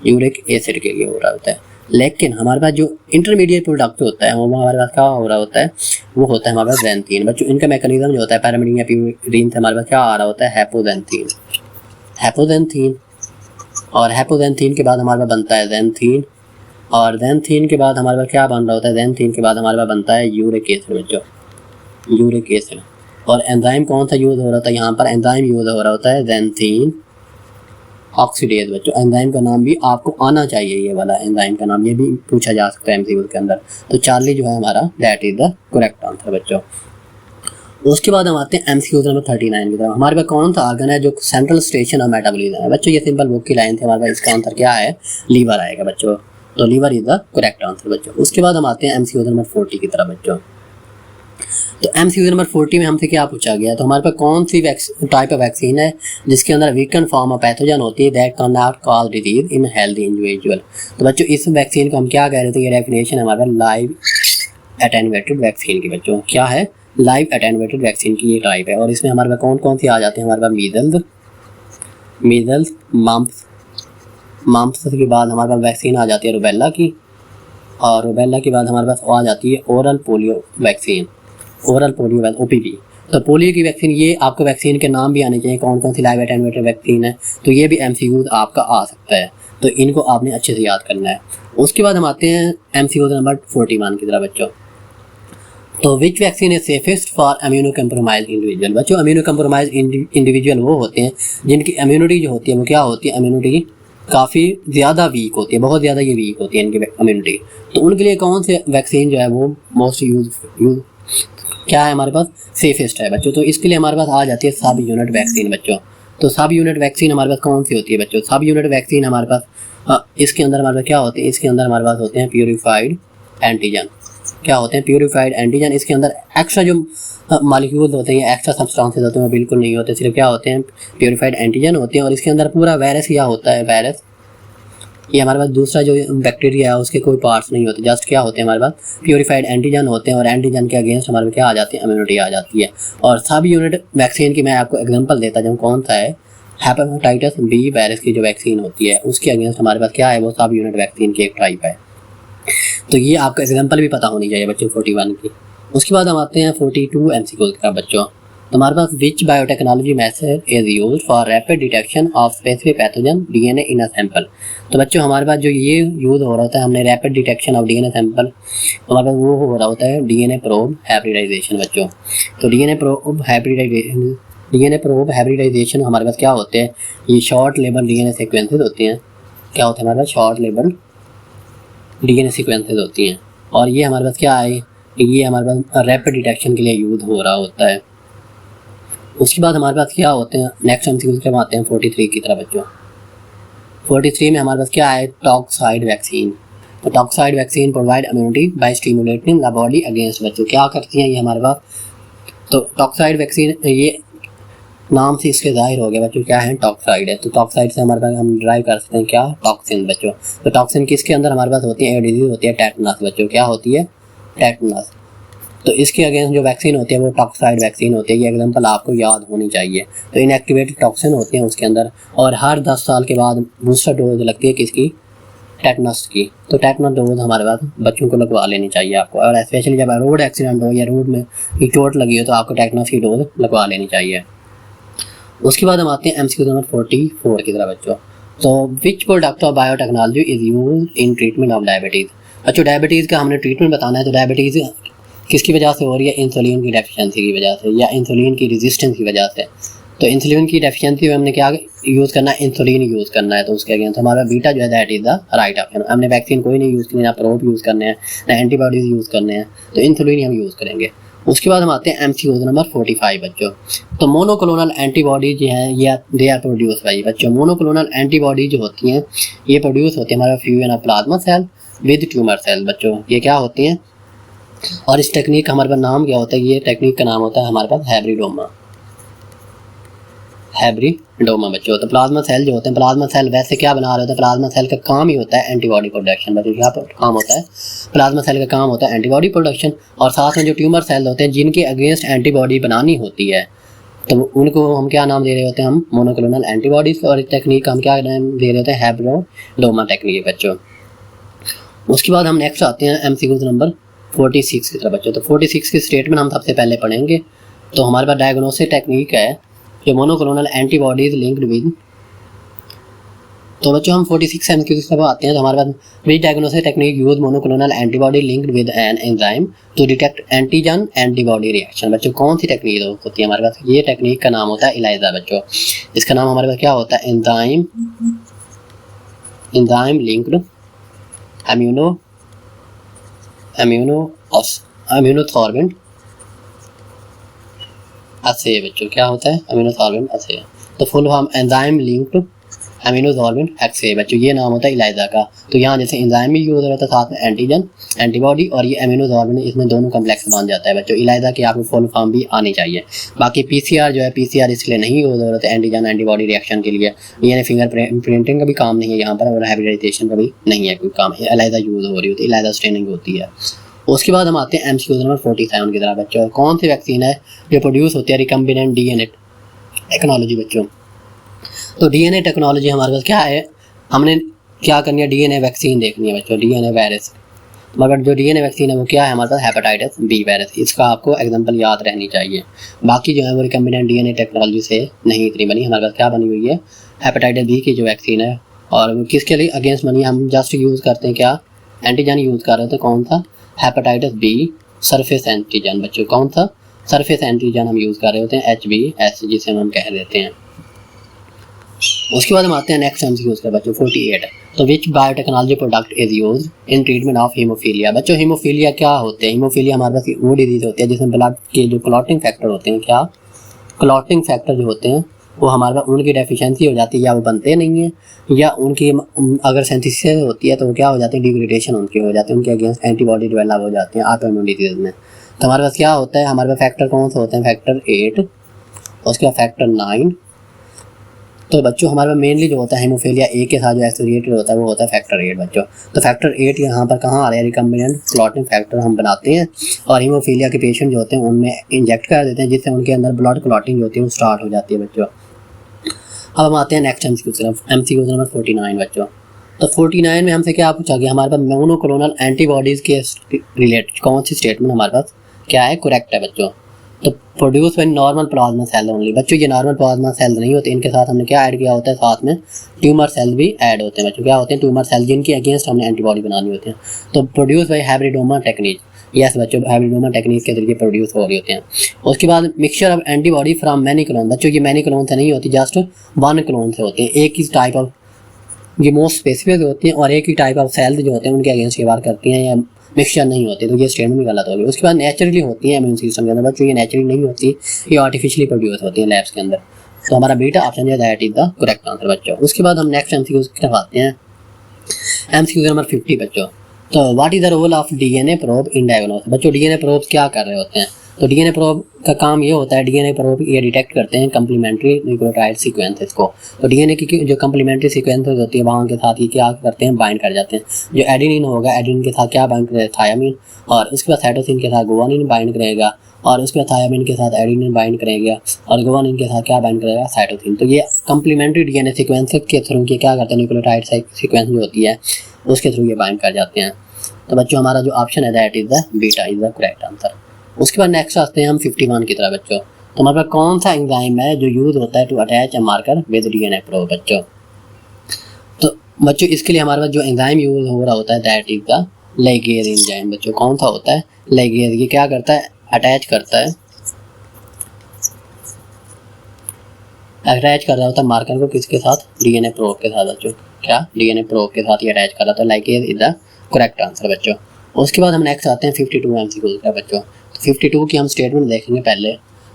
[SPEAKER 1] यूरिक एसिड के लिए हो रहा होता है। लेकिन हमारे पास जो इंटरमीडिएट प्रोडक्ट होता है वो हमारे पास क्या हो रहा होता है, वो होता है हमारे पास ज़ैंथीन बच्चों। इनका मैकेनिज्म जो होता है पैरामिडीन या प्यूरिन से हमारे पास क्या आ रहा होता है, हैपोज़ैंथीन। और हैपोज़ैंथीन के बाद हमारे पास बनता है ज़ैंथीन, और ज़ैंथीन के बाद हमारे पास क्या बन रहा होता है, ज़ैंथीन के बाद हमारे पास बनता है यूरिक एसिड बच्चों, यूरिक एसिड। और एंजाइम कौन सा यूज़ हो रहा था, यहाँ पर एंजाइम यूज़ हो रहा होता है ज़ैंथीन ऑक्सीडेज बच्चों। एंजाइम का नाम भी आपको आना चाहिए, ये वाला एंजाइम का नाम, ये भी पूछा जा सकता है MCQ के अंदर। तो 40 जो है हमारा that is the correct answer बच्चों। उसके बाद हम आते हैं MCQ नंबर 39 की तरफ। हमारे पास कौन सा आर्गन है जो सेंट्रल स्टेशन ऑफ मेटाबॉलिज्म है बच्चों। ये सिंपल बुक की लाइन थी हमारे पास, इसका आंसर क्या है, लीवर आएगा बच्चों। तो liver is the correct answer बच्चों। उसके बाद हम आते हैं MCQ नंबर 40 की तरफ बच्चों। तो MCQ नंबर 40 में हमसे क्या पूछा गया, तो हमारे पास कौन सी टाइप ऑफ वैक्सीन है जिसके अंदर वीकन फॉर्म ऑफ पैथोजन होती है that can not cause disease in healthy individual. तो बच्चों इस वैक्सीन को हम क्या कह रहे थे, ये डेफिनेशन है हमारे लाइव एटेन्यूएटेड वैक्सीन की बच्चों। क्या है, लाइव एटेन्यूएटेड वैक्सीन की ये टाइप है। और इसमें हमारे पास कौन कौन सी आ जाते हैं, हमारे पास मीजल्स मम्प्स के बाद हमारे पास वैक्सीन आ जाती है रुबेला की, और रुबेला के बाद हमारे पास आ जाती है oral polio vaccine, oral polio OPV। तो पोलियो की वैक्सीन, ये आपको वैक्सीन के नाम भी आने चाहिए कौन कौन सी लाइव एटेन्यूएटेड वैक्सीन है। तो ये भी MCQ आपका आ सकता है, तो इनको आपने अच्छे से याद करना है। उसके बाद हम आते हैं MCQ नंबर 41 की तरफ बच्चों। तो विच vaccine is safest for immuno compromise individual बच्चों। इम्यूनो कम्प्रोमाइज इंडिविजुअल वो होते हैं जिनकी इम्यूनिटी जो होती है वो क्या होती है, इम्यूनिटी काफ़ी ज़्यादा वीक होती है, बहुत ज़्यादा ये वीक होती है इनकी इम्यूनिटी। तो उनके लिए कौन से वैक्सीन जो है वो मोस्ट यूज क्या है हमारे पास, सेफेस्ट है बच्चों। तो इसके लिए हमारे पास आ जाती है सब यूनिट वैक्सीन बच्चों। तो सब यूनिट वैक्सीन हमारे पास कौन सी होती है बच्चों, सब यूनिट वैक्सीन हमारे पास इसके अंदर हमारे पास क्या होती है, इसके अंदर हमारे पास होते हैं प्यूरिफाइड एंटीजन। क्या होते हैं? Purified antigen. इसके अंदर एक्स्ट्रा जो मॉलिक्यूल्स होते हैं या एक्स्ट्रा सब्सटेंसेस होते हैं वो बिल्कुल नहीं होते, सिर्फ क्या होते हैं? प्यूरिफाइड एंटीजन होते हैं। और इसके अंदर पूरा वायरस क्या होता है? वायरस ये हमारे पास दूसरा जो बैक्टीरिया है उसके कोई पार्ट्स नहीं होते, जस्ट क्या होते हैं? हमारे पास प्यूरिफाइड एंटीजन होते हैं और एंटीजन के अगेंस्ट हमारे क्या आ जाती है? इम्यूनिटी आ जाती है। और सब यूनिट वैक्सीन की मैं आपको एग्जांपल देता जाऊँ, कौन सा है? हेपेटाइटिस बी वायरस की जो वैक्सीन होती है उसके अगेंस्ट हमारे पास क्या है? वो सब यूनिट वैक्सीन की एक टाइप है। तो ये आपको एग्जांपल भी पता होनी चाहिए बच्चों 41 की। उसके बाद हम आते हैं 42 MCQ का बच्चों। तो हमारे पास which biotechnology method is used for rapid detection of specific pathogen DNA in a sample. तो बच्चों हमारे पास जो ये यूज़ हो रहा होता है, हमने rapid detection of DNA sample, हमारे पास वो हो रहा होता है डीएनए प्रोब हाइब्रिडाइजेशन बच्चों। तो डीएनए प्रोब हाइब्रिडाइजेशन हमारे पास क्या होते हैं? ये शॉर्ट लेबल डीएनए सीक्वेंसेस होते हैं। क्या होते हैं हमारे पास? शॉर्ट लेबल डीएनए सीक्वेंसेस होती हैं। और ये हमारे पास क्या है? ये हमारे पास रैपिड डिटेक्शन के लिए यूज़ हो रहा होता है। उसके बाद हमारे पास क्या होते हैं? नेक्स्ट MCQ के आते हैं 43 की तरह बच्चों। 43 में हमारे पास क्या है? Toxoid vaccine. तो toxoid vaccine provide immunity by stimulating the body against बच्चों। क्या करती हैं ये हमारे पास? तो टॉक्साइड वैक्सीन ये नाम से इसके जाहिर हो गया बच्चों क्या है? टॉक्साइड है। तो टॉक्साइड से हमारे पास हम ड्राइव कर सकते हैं क्या? टॉक्सिन बच्चों। तो टॉक्सिन किसके अंदर हमारे पास होती है? डिजीज होती है टेटनस बच्चों। क्या होती है? टेटनस। तो इसके अगेंस्ट जो वैक्सीन होती है वो टॉक्साइड वैक्सीन होती है। ये एग्जांपल आपको याद होनी चाहिए। तो इनएक्टिवेटेड टॉक्सिन होते हैं उसके अंदर। और हर 10 साल के बाद बूस्टर डोज लगती है किसकी? टेटनस की। तो टेटनस डोज हमारे पास बच्चों को लगवा लेनी चाहिए आपको। और स्पेशली जब रोड एक्सीडेंट हो या रोड में चोट लगी हो तो आपको टेटनस की डोज लगवा लेनी चाहिए। उसके बाद हम आते हैं MCQ नंबर 44 की तरह बच्चों। तो which product of biotechnology is used in treatment of diabetes. अच्छा, डायबिटीज़ का हमने ट्रीटमेंट बताना है। तो डायबिटीज़ किसकी वजह से हो रही है? इंसुलिन की डेफिशिएंसी की वजह से या इंसुलिन की रेजिस्टेंस की वजह से। तो इंसुलिन की डेफिशिएंसी में हमने क्या यूज़ करना है? इंसुलिन यूज़ करना है। तो उसके अगेंस्ट हमारा बीटा जो है that is the right option. हमने वैक्सीन कोई नहीं यूज़ करनी, ना प्रोब यूज़ करने हैं, ना एंटीबॉडीज़ यूज़ करने हैं। तो इंसुलिन हम यूज़ करेंगे। उसके बाद हम आते हैं MCQ नंबर 45 बच्चों। तो मोनोक्लोनल एंटीबॉडी जो है ये दे आर प्रोड्यूस बाई बच्चों। मोनोक्लोनल एंटीबॉडी जो होती हैं ये प्रोड्यूस होती है हमारा fusion of plasma cell with tumour cell बच्चों। ये क्या होती हैं? और इस टेक्निक का हमारे पास नाम क्या होता है? ये टेक्निक का नाम होता है हमारे पास हैब्रिडोमा बच्चों। तो प्लाज्मा सेल जो होते हैं, प्लाज्मा सेल वैसे क्या बना रहे होते हैं? प्लाज्मा सेल का काम ही होता है एंटीबॉडी प्रोडक्शन बच्चों। क्या काम होता है? प्लाज्मा सेल का काम होता है एंटीबॉडी प्रोडक्शन। और साथ में जो ट्यूमर सेल होते हैं जिनके अगेंस्ट एंटीबॉडी बनानी होती है तो उनको हम क्या नाम दे रहे होते हैं? हम मोनोक्लोनल एंटीबॉडीज। और इस टेक्निक का हम क्या नाम दे रहे होते हैं? हैब्रिडोमा टेक्निक बच्चों। उसके बाद हम नेक्स्ट आते हैं MCQ नंबर 46 की तरफ बच्चों। तो 46 की स्टेटमेंट हम सबसे पहले पढ़ेंगे। तो हमारे पास डायग्नोस्टिक टेक्निक है जो मोनोक्लोनल एंटीबॉडीज लिंक्ड विद। तो बच्चों हम 46 MCQ की तरफ आते हैं। तो हमारे पास which diagnostic technique use monoclonal antibody linked with an enzyme to detect antigen antibody reaction बच्चों। कौन सी टेक्निक होती है हमारे पास? ये टेक्निक का नाम होता है इलाइजा बच्चों। इसका नाम हमारे पास क्या होता है? एंजाइम लिंक्ड इम्यूनोथॉर्बिन असे बच्चों। क्या होता है? इम्यूनोथॉर्बिन असे। तो फुल फॉर्म एंजाइम लिंक्ड इम्यूनोथॉर्बिन असे बच्चों। ये नाम होता है इलाइजा का। तो यहाँ जैसे एंजाइम भी यूज हो रहा था साथ में एंटीजन एंटीबॉडी और ये इम्यूनोथॉर्बिन, इसमें दोनों कम्प्लेक्स बन जाता है बच्चों। इलाइजा की आपको फुल फॉर्म भी आनी चाहिए। बाकी PCR जो है PCR इसलिए नहीं यूज हो रहा था एंटीजन एंटीबॉडी रिएक्शन के लिए। यानी फिंगर प्रिंटिंग का भी काम नहीं है यहाँ पर और हाइब्रिडाइजेशन का भी नहीं है कोई काम। इलाइजा यूज हो रही होती है, इलाइजा स्टेनिंग होती है। उसके बाद हम आते हैं MCQ नंबर 47 की तरह बच्चों। कौन सी वैक्सीन है जो प्रोड्यूस होती है? रिकम्बिनेंट DNA टेक्नोलॉजी बच्चों। तो DNA टेक्नोलॉजी हमारे पास क्या है? हमने क्या करनी है? DNA वैक्सीन देखनी है बच्चों, DNA वायरस। मगर जो DNA वैक्सीन है वो क्या है हमारे पास? Hepatitis B virus. इसका आपको एग्जांपल याद रहनी चाहिए। बाकी जो है वो रिकम्बिनेंट DNA टेक्नोलॉजी से नहीं इतनी बनी। हमारे पास क्या बनी हुई है? हेपेटाइटिस बी की जो वैक्सीन है। और वो किसके लिए अगेंस्ट बनी? हम जस्ट यूज़ करते हैं क्या? एंटीजन यूज़ कर रहे थे। कौन सा? हेपेटाइटिस बी सरफेस एंटीजन बच्चों। कौन सा? सरफेस एंटीजन हम यूज़ कर रहे होते हैं, HBS जिसे हम कह देते हैं। उसके बाद हम आते हैं नेक्स्ट MCQ का बच्चों 48। तो which biotechnology product is use in treatment of haemophilia बच्चों। हीमोफीलिया क्या होते हैं? हीमोफीलिया हमारे पास वो डिजीज होती है जिसमें ब्लड के जो क्लॉटिंग फैक्टर होते हैं, क्या क्लॉटिंग फैक्टर जो होते हैं वो हमारे पास उनकी डेफिशिएंसी हो जाती है, या वो बनते नहीं हैं, या उनकी अगर सिंथेसिस होती है तो क्या हो जाती है, डिग्रेडेशन उनकी हो जाती है, उनके अगेंस्ट एंटीबॉडी डेवलप हो जाती हैं ऑटोइम्यून डिजीज में। तो हमारे पास क्या होता है, हमारे पास फैक्टर कौन से होते हैं, फैक्टर 8, उसके बाद फैक्टर 9। तो बच्चों हमारे पास मेनली जो होता है हेमोफीलिया ए के साथ जो एसोसिएटेड होता है वो होता है फैक्टर 8 बच्चों। तो फैक्टर 8 यहाँ पर कहाँ आ रहा है, रिकम्बिनेंट क्लॉटिंग फैक्टर हम बनाते हैं और हेमोफीलिया के पेशेंट जो होते हैं उनमें इंजेक्ट कर देते हैं, जिससे उनके अंदर ब्लड क्लॉटिंग जो होती है वो स्टार्ट हो जाती है बच्चों। अब हम आते हैं नेक्स्ट एमसीक्यू तरफ, एमसीक्यू नंबर 49 बच्चों। तो 49 में हमसे क्या पूछा गया, हमारे पास मोनोक्लोनल एंटीबॉडीज़ के रिलेटेड कौन सी स्टेटमेंट हमारे पास क्या है, करेक्ट है बच्चों। तो produce by normal plasma cell only बच्चों, ये नॉर्मल प्लाज्मा सेल नहीं होते, इनके साथ हमने क्या ऐड किया होता है, साथ में ट्यूमर सेल भी ऐड होते हैं बच्चों। क्या होते हैं, ट्यूमर सेल जिनके अगेंस्ट हमने एंटीबॉडी बनानी होती है। तो produce bye hybridoma technique, yes बच्चों, हाइब्रिडोमा टेक्निक के जरिए प्रोड्यूस हो रही होते हैं। उसके बाद mixture of antibody from many clone बच्चों, ये मैनी क्लोन से नहीं होती, जस्ट 1 क्लोन से होते हैं। एक ही टाइप ऑफ, ये मोस्ट स्पेसिफिक होती हैं और एक ही टाइप ऑफ सेल जो होते हैं उनके अगेंस्ट ये बार करती हैं, या मिक्सचर नहीं होती, तो ये स्टेटमेंट भी गलत होगी। उसके बाद नेचुरली होती है इम्यून सिस्टम के अंदर बच्चों, ये नेचुरली नहीं होती, ये आर्टिफिशियली प्रोड्यूस होती है लैब्स के अंदर। तो हमारा बीटा ऑप्शन है, that is the correct answer बच्चों। उसके बाद हम नेक्स्ट एमसीक्यू की तरफ आते हैं, एमसीक्यू नंबर 50 बच्चों। तो what is the role of DNA probe in diagnosis बच्चों, डीएनए प्रोब क्या कर रहे होते हैं। तो डीएनए प्रोब का काम ये होता है, डीएनए प्रोब ये डिटेक्ट करते हैं कंप्लीमेंट्री न्यूक्लियोटाइड सीक्वेंसेस को। तो डीएनए की जो कंप्लीमेंट्री सीक्वेंसेस होती है वहाँ के साथ ये क्या करते हैं, बाइंड कर जाते हैं। जो एडेनिन होगा, एडेनिन के साथ क्या बाइंड करेगा, थायामीन, और उसके बाद साइटोसिन के साथ गुआनिन बाइंड करेगा, और उसके बाद थायामीन के साथ एडेनिन बाइंड करेगा, और गुआनिन के साथ क्या बाइंड करेगा, साइटोसिन। तो ये कंप्लीमेंट्री डीएनए सीक्वेंसेस के थ्रू ये क्या करते हैं, न्यूक्लियोटाइड सीक्वेंस जो होती है उसके थ्रू ये बाइंड कर जाते हैं। तो बच्चों हमारा जो ऑप्शन है, that is the beta is the correct answer. उसके बाद नेक्स्ट आते हैं हम 51 की तरफ बच्चों। तो हमारे पास कौन सा एंजाइम है जो यूज होता है to attach a marker with DNA probe बच्चों। तो बच्चों इसके लिए हमारे पास जो एंजाइम यूज हो रहा होता है, that is the ligase enzyme बच्चों। कौन सा होता है, लिगेज। ये क्या करता है, अटैच करता है, अटैच कर रहा होता है मार्कर को किसके साथ, डीएनए प्रोब के साथ बच्चों। क्या, डीएनए प्रोब के साथ ये अटैच कर रहा था, ligase is the correct answer बच्चों। उसके बाद हम नेक्स्ट आते हैं 52 एमसीक्यू का बच्चों। 52 की हम स्टेटमेंट देखेंगे पहले।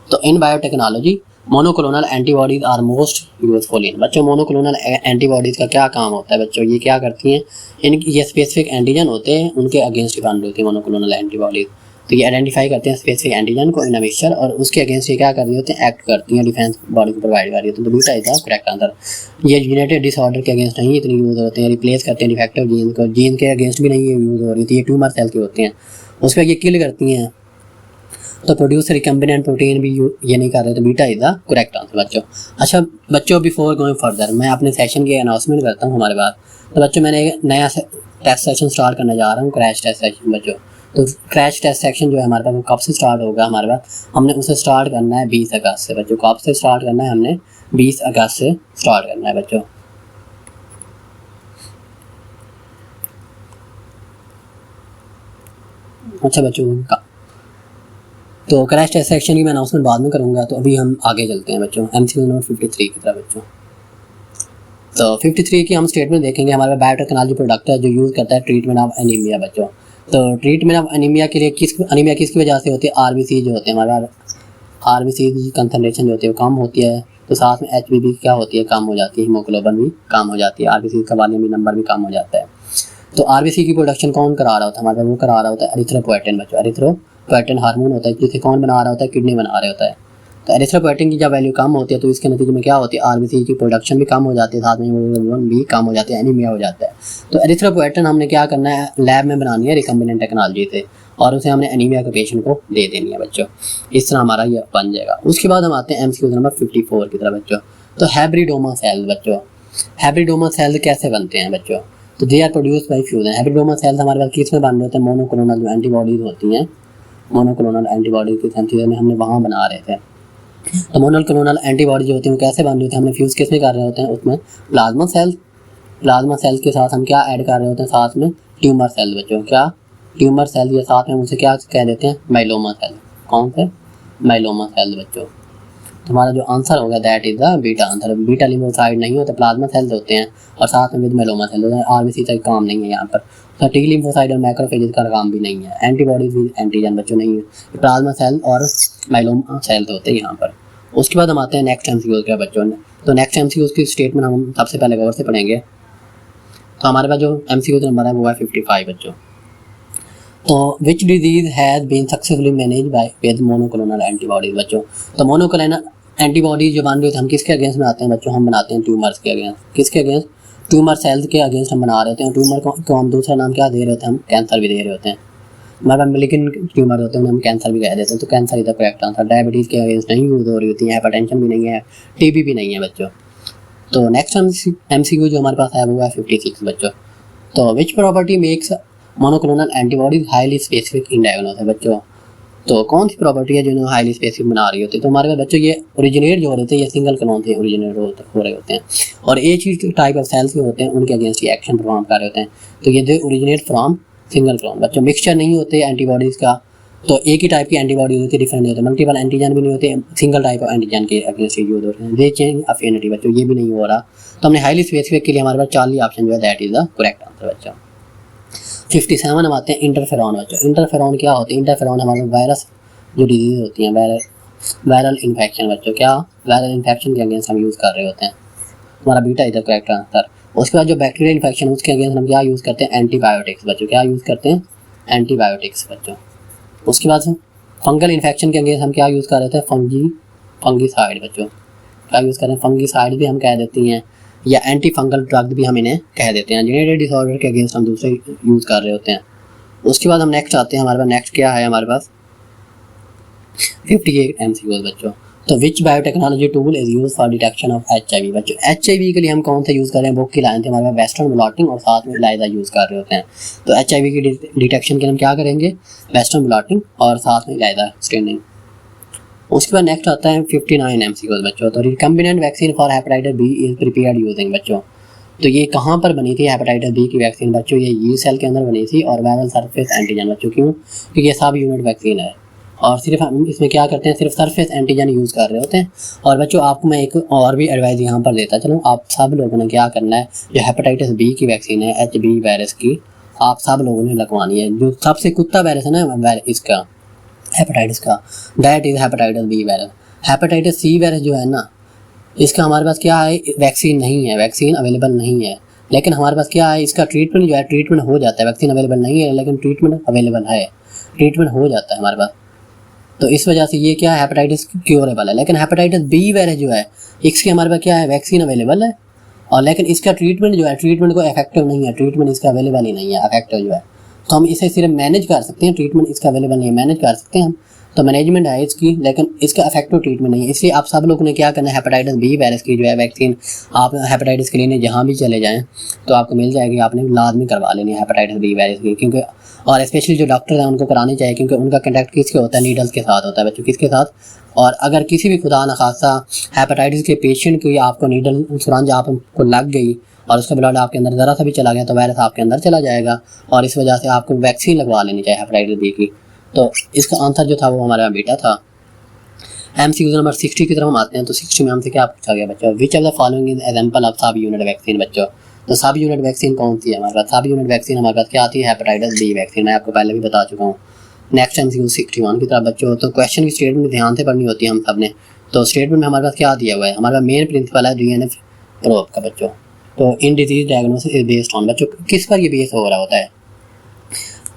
[SPEAKER 1] तो in biotechnology monoclonal antibodies are most useful in बच्चों। मोनोक्लोनल एंटीबॉडीज का क्या काम होता है बच्चों, ये क्या करती हैं, इनकी ये स्पेसिफिक एंटीजन होते हैं उनके अगेंस्ट डिफाइंड होती है मोनोक्लोनल एंटीबॉडीज। तो ये आइडेंटिफाई करते हैं स्पेसिफिक एंटीजन को इन अ मिक्सचर, और उसके अगेंस्ट ये क्या कर रही होते हैं, एक्ट करती हैं, डिफेंस बॉडी को प्रोवाइड कर रही होती है। तो beta is the correct answer. ये जेनेटिक डिसऑर्डर के अगेंस्ट नहीं इतनी यूज होते हैं, रिप्लेस करते हैं डिफेक्टिव जीन को, जीन के अगेंस्ट भी नहीं ये यूज हो रही थी, ये ट्यूमर सेल के होते हैं, उस पर ये किल करती हैं। तो प्रोड्यूस रिकम्बिनेंट प्रोटीन भी ये नहीं कर रहे, तो beta is the correct answer बच्चों। अच्छा बच्चों, बिफोर गोइंग फर्दर मैं अपने सेशन की अनाउंसमेंट करता हूँ हमारे पास। तो बच्चों मैंने एक नया टेस्ट सेशन स्टार्ट करने जा रहा हूँ, क्रैश टेस्ट सेशन बच्चों। तो क्रैश टेस्ट सेक्शन जो है हमारे पास वो कब से स्टार्ट होगा, हमारे पास हमने उसे स्टार्ट करना है 20 अगस्त से बच्चों। कब से स्टार्ट करना है, हमने 20 अगस्त से स्टार्ट करना है बच्चों। अच्छा बच्चों, तो क्रैश टेस्ट सेक्शन की मैं अनाउंसमेंट बाद में करूँगा। तो अभी हम आगे चलते हैं बच्चों, एमसीक्यू नंबर 53 की तरफ बच्चों। तो 53 की हम स्टेटमेंट देखेंगे। हमारे बायोटेक्नोलॉजी प्रोडक्ट है जो यूज़ करता है ट्रीटमेंट ऑफ एनीमिया बच्चों। तो ट्रीटमेंट ऑफ एनीमिया के लिए एनीमिया किसकी वजह से होती है, आरबीसी जो होते हैं हमारे आरबीसी की कंसनट्रेशन जो होती है वो कम होती है। तो साथ में एचबीबी क्या होती है, कम हो जाती है, हीमोग्लोबिन भी कम हो जाती है, आरबीसी का वॉल्यूम भी नंबर भी कम हो जाता है। तो आरबीसी की प्रोडक्शन कौन करा रहा होता है, हमारे वो करा रहा होता है एरिथ्रोपोएटिन बच्चों। एरिथ्रोपोएटिन हार्मोन होता है जिसे कौन बना रहा होता है, किडनी बना रहा होता है। तो एरिथ्रोपोएटिन की जब वैल्यू कम होती है तो इसके नतीजे में क्या होती है, आरबीसी की प्रोडक्शन भी कम हो जाती है, साथ में हीमोग्लोबिन भी कम हो जाती है, एनीमिया हो जाता है। तो एरिथ्रोपोएटिन हमने क्या करना है, लैब में बनानी है रिकम्बिनेंट टेक्नोलॉजी से, और उसे हमने एनीमिया के पेशेंट को दे देनी है बच्चों। इस तरह हमारा ये बन जाएगा। उसके बाद हम आते हैं एमसीक्यू नंबर 54 की तरफ बच्चों। तो हैब्रिडोमा सेल बच्चों, हैब्रिडोमा सेल कैसे बनते हैं बच्चों, तो they are produce by fusion. Hybridoma cells हमारे पास किस में बन रहे होते हैं, मोनोक्लोनल जो एंटीबॉडीज होती हैं, मोनोक्लोनल एंटीबॉडी की सिंथेसिस में हमने वहाँ बना रहे थे। तो मोनोक्लोनल एंटीबॉडी जो होती है वो कैसे बन रही होती है, हमने फ्यूज़ किस में कर रहे होते हैं, उसमें प्लाज्मा सेल के साथ हम क्या ऐड कर रहे होते हैं, साथ में ट्यूमर सेल बच्चों। क्या, ट्यूमर सेल ये साथ में उसे क्या कह देते हैं, माइलोमा सेल। कौन से, माइलोमा सेल बच्चों। तो हमारा जो आंसर होगा that is the beta answer. Beta lymphocyte नहीं होते, प्लाज्मा सेल्स होते हैं, और साथ में विद माइलोमा सेल होते हैं। आरबीसी का काम नहीं है यहाँ पर, तो टी लिम्फोसाइट और मैक्रोफेजेस का काम भी नहीं है। एंटीबॉडीज भी एंटीजन बच्चों नहीं है, प्लाज्मा सेल और माइलोमा सेल्स होते हैं यहाँ पर। उसके बाद हम आते हैं नेक्स्ट एमसीक्यू के बच्चों ने। तो नेक्स्ट एमसीक्यू की स्टेटमेंट हम सबसे पहले गौर से पढ़ेंगे। तो हमारे पास जो एमसीक्यू नंबर है वो है 55 बच्चों। तो which disease has been successfully manage by with monoclonal antibodies बच्चों। तो मोनोक्लोनल एंटीबॉडीज जो बन रही होती है हम किसके अगेंस्ट बनाते हैं बच्चों, हम बनाते हैं ट्यूमर्स के अगेंस्ट। किसके अगेंस्ट, ट्यूमर सेल्स के अगेंस्ट हम बना रहे होते हैं। ट्यूमर को हम दूसरा नाम क्या दे रहे होते हैं, हम कैंसर भी दे रहे होते हैं। हमारे पास लेकिन ट्यूमर होते हैं हम कैंसर भी कह देते हैं। तो कैंसर इधर करेक्ट आंसर। डायबिटीज़ के अगेंस्ट नहीं यूज़ हो रही होती है, हाइपरटेंशन भी नहीं है, टीबी भी नहीं है बच्चों। तो नेक्स्ट एमसीक्यू जो हमारे पास है वो है 56 बच्चों। तो which property makes monoclonal antibodies highly specific in diagnosis बच्चों। तो कौन सी प्रॉपर्टी है जो हाईली स्पेसिफिक बना रही होती है। तो हमारे पास बच्चों ये ओरिजिनेट जो हो रहे थे ये सिंगल क्लोन से ओरिजिनेट हो रहे होते हैं और एक ही टाइप ऑफ सेल्स के होते हैं उनके अगेंस्ट ये एक्शन परफॉर्म कर रहे होते हैं। तो ये जो ओरिजिनेट फ्रॉम सिंगल क्लोन बच्चों। मिक्सचर नहीं होते एंटीबॉडीज़ का, तो एक ही टाइप की एंटीबॉडीज होती है, डिफरेंट नहीं होते। मल्टीपल एंटीजन भी नहीं होते, सिंगल टाइप ऑफ एंटीजन के अगेंस्ट यूज होते हैं। दे चेंज अफिनिटी बच्चों, ये भी नहीं हो रहा। तो हमने हाईली स्पेसिफिक के लिए हमारे पास 40 ऑप्शन जो है that is the correct answer बच्चों। 57 हम आते हैं इंटरफेरॉन बच्चों। इंटरफेरॉन क्या होती है, इंटरफेरॉन हमारे वायरस जो डिजीज होती हैं, वायरल इन्फेक्शन बच्चों। क्या वायरल इन्फेक्शन के अगेंस्ट हम यूज़ कर रहे होते हैं, हमारा बीटा इधर करेक्ट आंसर। उसके बाद जो बैक्टीरियल इन्फेक्शन उसके अगेंस्ट हम क्या यूज़ करते हैं, एंटीबायोटिक्स बच्चों। क्या यूज़ करते हैं, एंटीबायोटिक्स बच्चों। उसके बाद फंगल इन्फेक्शन के अगेंस्ट हम क्या यूज़ कर रहे थे, फंगीसाइड बच्चों। क्या यूज़ कर रहे हैं, फंगीसाइड भी हम कह देती हैं या एंटी फंगल ड्रग भी हम इन्हें कह देते हैं। जेनेटिक डिसऑर्डर के अगेंस्ट हम दूसरे यूज़ कर रहे होते हैं। उसके बाद हम नेक्स्ट आते हैं, हमारे पास नेक्स्ट क्या है, हमारे पास 58 एमसीक्यूज बच्चों। तो which biotechnology tool is use for detection of HIV बच्चों। HIV के लिए हम कौन सा यूज़ कर रहे हैं, बुक की लाइन थे हमारे पास वेस्टर्न ब्लॉटिंग और साथ में इलाइजा यूज़ कर रहे होते हैं। तो HIV की डिटेक्शन के लिए हम क्या करेंगे, वेस्टर्न ब्लॉटिंग और साथ में इलाइजा स्क्रीनिंग। उसके बाद नेक्स्ट आता है 59 एमसीक्यूज बच्चों। तो recombinant vaccine for hepatitis B is prepared using बच्चों। तो ये कहाँ पर बनी थी हेपेटाइटिस B की वैक्सीन बच्चों, ये यीस्ट सेल के अंदर बनी थी और वायरल सरफेस एंटीजन बच्चों। क्यों, क्योंकि ये सब यूनिट वैक्सीन है और सिर्फ हम इसमें क्या करते हैं, सिर्फ सरफेस एंटीजन यूज़ कर रहे होते हैं। और बच्चों आपको मैं एक और भी एडवाइस यहाँ पर देता चलूँ, आप सब लोगों ने क्या करना है, जो हेपेटाइटिस B की वैक्सीन है HB वायरस की, आप सब लोगों ने लगवानी है। जो सबसे कुत्ता वायरस है ना इसका हेपेटाइटिस का, that is hepatitis B virus. Hepatitis C virus जो है ना, इसका हमारे पास क्या है, वैक्सीन नहीं है, वैक्सीन अवेलेबल नहीं है। लेकिन हमारे पास क्या है, इसका ट्रीटमेंट जो है, ट्रीटमेंट हो जाता है। वैक्सीन अवेलेबल नहीं है लेकिन ट्रीटमेंट अवेलेबल है, ट्रीटमेंट हो जाता है हमारे पास। तो इस वजह से ये क्या है, हेपेटाइटिस क्योरेबल है। लेकिन हेपेटाइटिस B वायरस जो है, इसके हमारे पास क्या है, वैक्सीन अवेलेबल है और लेकिन इसका ट्रीटमेंट जो है, ट्रीटमेंट को इफेक्टिव नहीं है, ट्रीटमेंट इसका अवेलेबल ही नहीं है इफेक्टिव जो है। तो हम इसे सिर्फ मैनेज कर सकते हैं, ट्रीटमेंट इसका अवेलेबल नहीं है, मैनेज कर सकते हैं हम। तो मैनेजमेंट है इसकी, लेकिन इसका इफेक्टिव ट्रीटमेंट नहीं है। इसलिए आप सब लोगों ने क्या करना है, हेपेटाइटिस B वायरस की जो है वैक्सीन, आप हेपेटाइटिस के लिए जहाँ भी चले जाएँ तो आपको मिल जाएगी, आपने लाजमी करवा लेनी है हेपेटाइटिस B वायरस की। क्योंकि और स्पेशली जो डॉक्टर हैं उनको करानी चाहिए, क्योंकि उनका कंटेक्ट किसके होता है, नीडल्स के साथ होता है बच्चों, किसके साथ। और अगर किसी भी खुदा न खासा हेपेटाइटिस के पेशेंट की आपको नीडल सुरंज आपको लग गई और उसका ब्लड आपके अंदर ज़रा सा भी चला गया तो वायरस आपके अंदर चला जाएगा और इस वजह से आपको वैक्सीन लगवा लेनी चाहिए हेपेटाइटिस B की। तो इसका आंसर जो था वो हमारे यहाँ बीटा था। एमसीक्यू नंबर 60 की तरफ हम आते हैं। तो 60 में हमसे क्या पूछा गया बच्चों, which of the following is example of सब यूनिट वैक्सीन बच्चों। तो सब यूनिट वैक्सीन कौन सी है हमारे पास, सब यूनिट वैक्सीन हमारे पास क्या आती है, हेपेटाइटिस B वैक्सीन। मैं आपको पहले भी बता चुका हूँ। नेक्स्ट एमसीक्यू 61 की तरफ बच्चों। तो क्वेश्चन की स्टेटमेंट ध्यान से पढ़नी होती है हम सब ने। तो स्टेटमेंट में हमारे पास क्या दिया हुआ है, हमारा मेन प्रिंसिपल है DNA प्रोब का बच्चों। तो in disease diagnosis is based on बच्चों, किस पर ये बेस हो रहा होता है।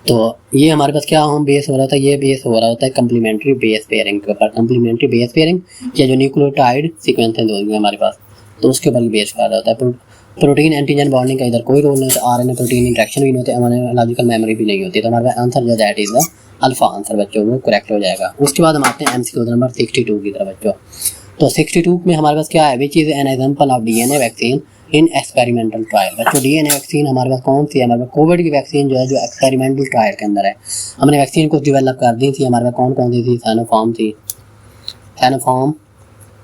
[SPEAKER 1] तो ये हमारे पास क्या हम बेस हो रहा था, ये बेस हो रहा होता है कम्प्लीमेंट्री बेस पेयरिंग के ऊपर। कम्प्लीमेंट्री बेस पेयरिंग या जो न्यूक्लियोटाइड सीक्वेंसेस होंगे हमारे पास, तो उसके ऊपर बेस कर रहा होता है। प्रोटीन एंटीजन बॉन्डिंग का इधर कोई रोल नहीं होता, RNA प्रोटीन इंटरेक्शन भी नहीं होते, एनालॉजिकल मेमोरी भी नहीं होती। तो हमारे आंसर जो that is the alpha answer बच्चों, वो करेक्ट हो जाएगा। उसके बाद हम आते हैं एमसीक्यू नंबर 62 की तरफ बच्चों। तो 62 में हमारे पास क्या है, which is an example of DNA vaccine in experimental trial बच्चों। DNA वैक्सीन हमारे पास कौन सी है, हमारे पास कोविड की वैक्सीन जो है, जो एक्सपेरिमेंटल ट्रायल के अंदर है। हमने वैक्सीन को डेवलप कर दी थी, हमारे पास कौन कौन सी थी, सैनोफार्म थी, सैनोफार्म,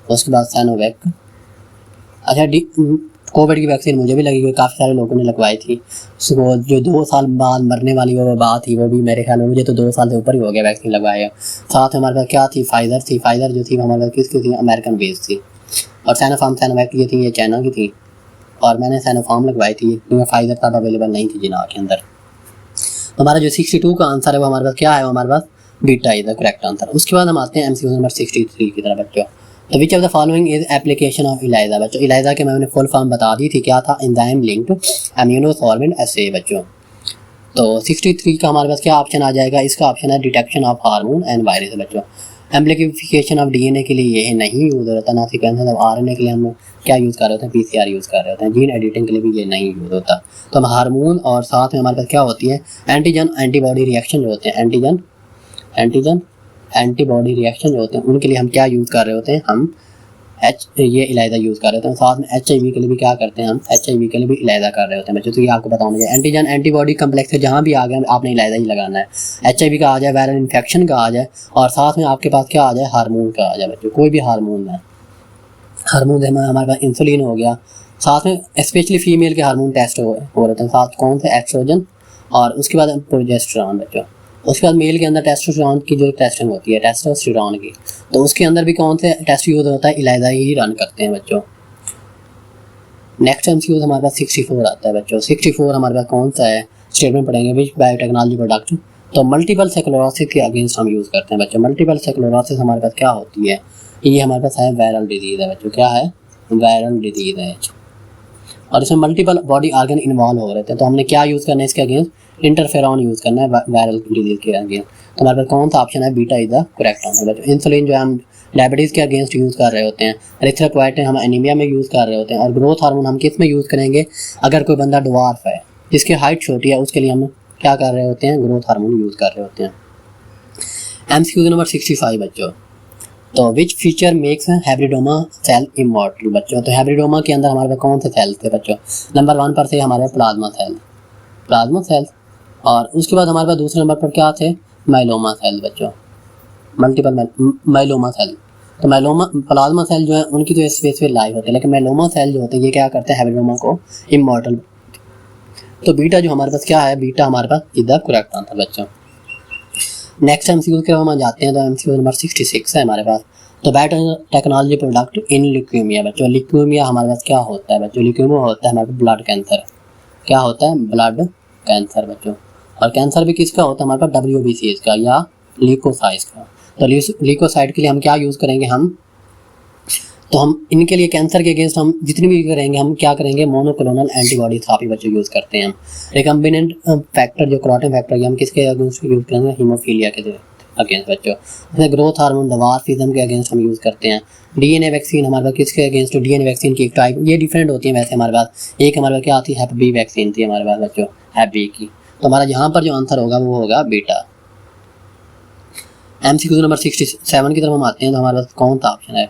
[SPEAKER 1] उसके बाद सैनोवैक। अच्छा, कोविड की वैक्सीन मुझे भी लगी हुई, काफ़ी सारे लोगों ने लगवाई थी। उसको जो 2 साल बाद मरने वाली वो बात थी, वो भी मेरे ख्याल में मुझे तो 2 साल से ऊपर ही हो गया वैक्सीन लगवाए। साथ हमारे पास क्या थी, फाइजर थी। फाइजर जो थी हमारे पास किसकी थी, अमेरिकन बेस्ड थी। और सैनोफार्म सैनोवैक की थी, ये चाइना की थी। और मैंने सैनोफार्म लगवाई थी क्योंकि फाइजर तब अवेलेबल नहीं थी जिना के अंदर। हमारा जो 62 का आंसर है वो हमारे पास क्या है, वो हमारे पास बीटा इज द करेक्ट आंसर। उसके बाद हम आते हैं एमसीक्यू नंबर 63 की तरफ बच्चों। तो which of the following is application of Elijah बच्चों। इलाइजा के मैंने फुल फॉर्म बता दी थी, क्या था, एंजाइम लिंक्ड इम्यूनोसॉल्वेंट एसे बच्चों। तो 63 का हमारे पास क्या ऑप्शन आ जाएगा, इसका ऑप्शन है detection of hormone and virus बच्चों। एम्प्लीफिकेशन ऑफ डीएनए के लिए ये नहीं यूज़ होता ना, सीक्वेंस ऑफ आरएनए के लिए हम क्या यूज़ कर रहे होते हैं, पीसीआर यूज़ कर रहे होते हैं। जीन एडिटिंग के लिए भी ये नहीं यूज़ होता। तो हम हार्मोन और साथ में हमारे पास क्या होती है, एंटीजन एंटीबॉडी रिएक्शन जो होते हैं, एंटीजन एंटीबॉडी रिएक्शन जो होते हैं, उनके लिए हम क्या यूज़ कर रहे होते हैं, हम ये इलाइजा यूज़ कर रहे होते हैं। साथ में HIV के लिए भी क्या करते हैं, हम HIV के लिए भी इलाइजा कर रहे होते हैं बच्चों। तो ये आपको पता होना चाहिए। एंटीजन एंटीबॉडी कम्प्लेक्स जहाँ भी आ गया आपने इलाइजा ही लगाना है। HIV का आ जाए, वायरल इन्फेक्शन का आ जाए, और साथ में आपके पास क्या आ जाए, हार्मोन का आ जाए बच्चों। कोई भी हार्मोन है, हार्मोन हमारे पास इंसुलिन हो गया, साथ में स्पेशली फीमेल के हार्मोन टेस्ट हो रहे थे, साथ कौन से, एस्ट्रोजन और उसके बाद प्रोजेस्टेरॉन बच्चों। उसके बाद मेल के अंदर टेस्टोस्टेरोन की जो टेस्टिंग होती है, टेस्टोस्टेरोन की, तो उसके अंदर भी कौन से टेस्ट यूज होता है, इलाइजा ही रन करते हैं बच्चों। नेक्स्ट एमसीक्यू हमारे पास 64 आता है बच्चों। 64 हमारे पास कौन सा है, स्टेटमेंट पढ़ेंगे, विच बायोटेक्नोलॉजी प्रोडक्ट। तो मल्टीपल स्क्लेरोसिस के अगेंस्ट हम यूज़ करते हैं बच्चों। मल्टीपल स्क्लेरोसिस हमारे पास क्या होती है, ये हमारे पास है वायरल डिजीज़ है बच्चों। क्या है, वायरल डिजीज़ है, और इसमें मल्टीपल बॉडी ऑर्गन इन्वॉल्व हो रहे थे। तो हमने क्या यूज़ करना है इसके अगेंस्ट, इंटरफेरॉन यूज़ करना है वायरल डिजीज़ के अगेंस्ट। तो हमारे पास कौन सा ऑप्शन है, beta is the correct answer बच्चों। इंसुलिन जो है हम डायबिटीज़ के अगेंस्ट यूज़ कर रहे होते हैं। एरिथ्रोपोएटिन हम एनीमिया में यूज़ कर रहे होते हैं। और ग्रोथ हार्मोन हम किस में यूज़ करेंगे, अगर कोई बंदा ड्वार्फ है, जिसकी हाइट छोटी है, उसके लिए हम क्या कर रहे होते हैं, ग्रोथ हार्मोन यूज़ कर रहे होते हैं। एमसीक्यू नंबर 65 बच्चों। तो which feature makes hybridoma cell immortal बच्चों। तो हैब्रिडोमा के अंदर हमारे पास कौन से सेल्स थे बच्चों, नंबर 1 पर थे हमारे प्लाज्मा सेल, और उसके बाद हमारे पास दूसरे नंबर पर क्या थे, माइलोमा सेल बच्चों, मल्टीपल माइलोमा सेल। तो माइलोमा प्लाज्मा सेल जो है उनकी तो स्पेसिफिक लाइफ होती है, लेकिन माइलोमा सेल जो होते हैं ये क्या करते हैं, हैब्रिडोमा को इमॉर्टल। तो बीटा जो हमारे पास क्या है, बीटा हमारे पास इज द करेक्ट आंसर बच्चों। नेक्स्ट एमसीक्यू के हम जाते हैं। तो एमसीक्यू नंबर 66 है हमारे पास। तो बायोटेक्नोलॉजी प्रोडक्ट इन ल्यूकेमिया बच्चों। ल्यूकेमिया हमारे पास क्या होता है बच्चों, ल्यूकेमिया होता है हमारे पास ब्लड कैंसर। क्या होता है, ब्लड कैंसर बच्चों। और कैंसर भी किसका होता है, हमारे पास WBCs का या ल्यूकोसाइट्स का। तो ल्यूकोसाइट के लिए हम क्या यूज़ करेंगे, तो हम इनके लिए कैंसर के अगेंस्ट हम जितनी भी करेंगे, हम क्या करेंगे, मोनोक्लोनल एंटीबॉडी थेरेपी बच्चों यूज़ करते हैं हम। रिकम्बिनेंट फैक्टर जो क्लॉटिंग फैक्टर है, हम किसके अगेंस्ट यूज़ करेंगे, हीमोफीलिया के अगेंस्ट बच्चों। जैसे ग्रोथ हार्मोन दवार्फिज्म के अगेंस्ट हम यूज़ करते हैं। डीएनए वैक्सीन हमारे पास किसके अगेंस्ट, डीएनए वैक्सीन की एक टाइप, ये डिफरेंट होती है वैसे हमारे पास। एक हमारे पास क्या आती है, हैप बी वैक्सीन थी हमारे पास बच्चों, हैप बी की। तो हमारा यहाँ पर जो आंसर होगा वो होगा बीटा। एमसीक्यू नंबर 67 की तरफ हम आते हैं। तो हमारे पास कौन सा ऑप्शन है,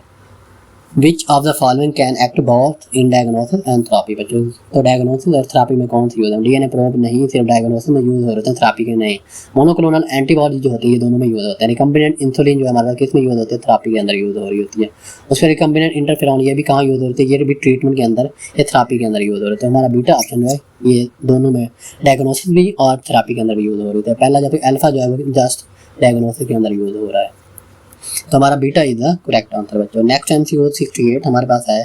[SPEAKER 1] which of the following can act both in diagnosis and therapy बच्चों। तो डायग्नोसिस और थेरेपी में कौन सी यूज़ है, डीएनए प्रोब नहीं, सिर्फ डायग्नोसिस में यूज़ हो रहे हैं, थेरेपी के नहीं। मोनोक्लोनल एंटीबॉडी जो होती है ये दोनों में यूज़ होते हैं। रिकम्बिनेंट इंसुलिन जो हमारे पास किस में यूज़ होते हैं, थेरेपी के अंदर यूज़ हो रही होती है। उसके रिकम्बिनेंट इंटरफेरॉन ये भी कहाँ यूज़ होती है, ये भी ट्रीटमेंट के अंदर, ये थेरेपी के अंदर यूज़ हो रहे थे। हमारा बीटा ऑप्शन जो है ये दोनों में, डायग्नोसिस भी और थेरेपी के अंदर भी यूज़ हो रही है। पहला जब अल्फा जो है वो जस्ट डायग्नोसिस के अंदर यूज़ हो रहा है। तो हमारा beta is the correct answer बच्चों। नेक्स्ट एमसीक्यू 68 हमारे पास है।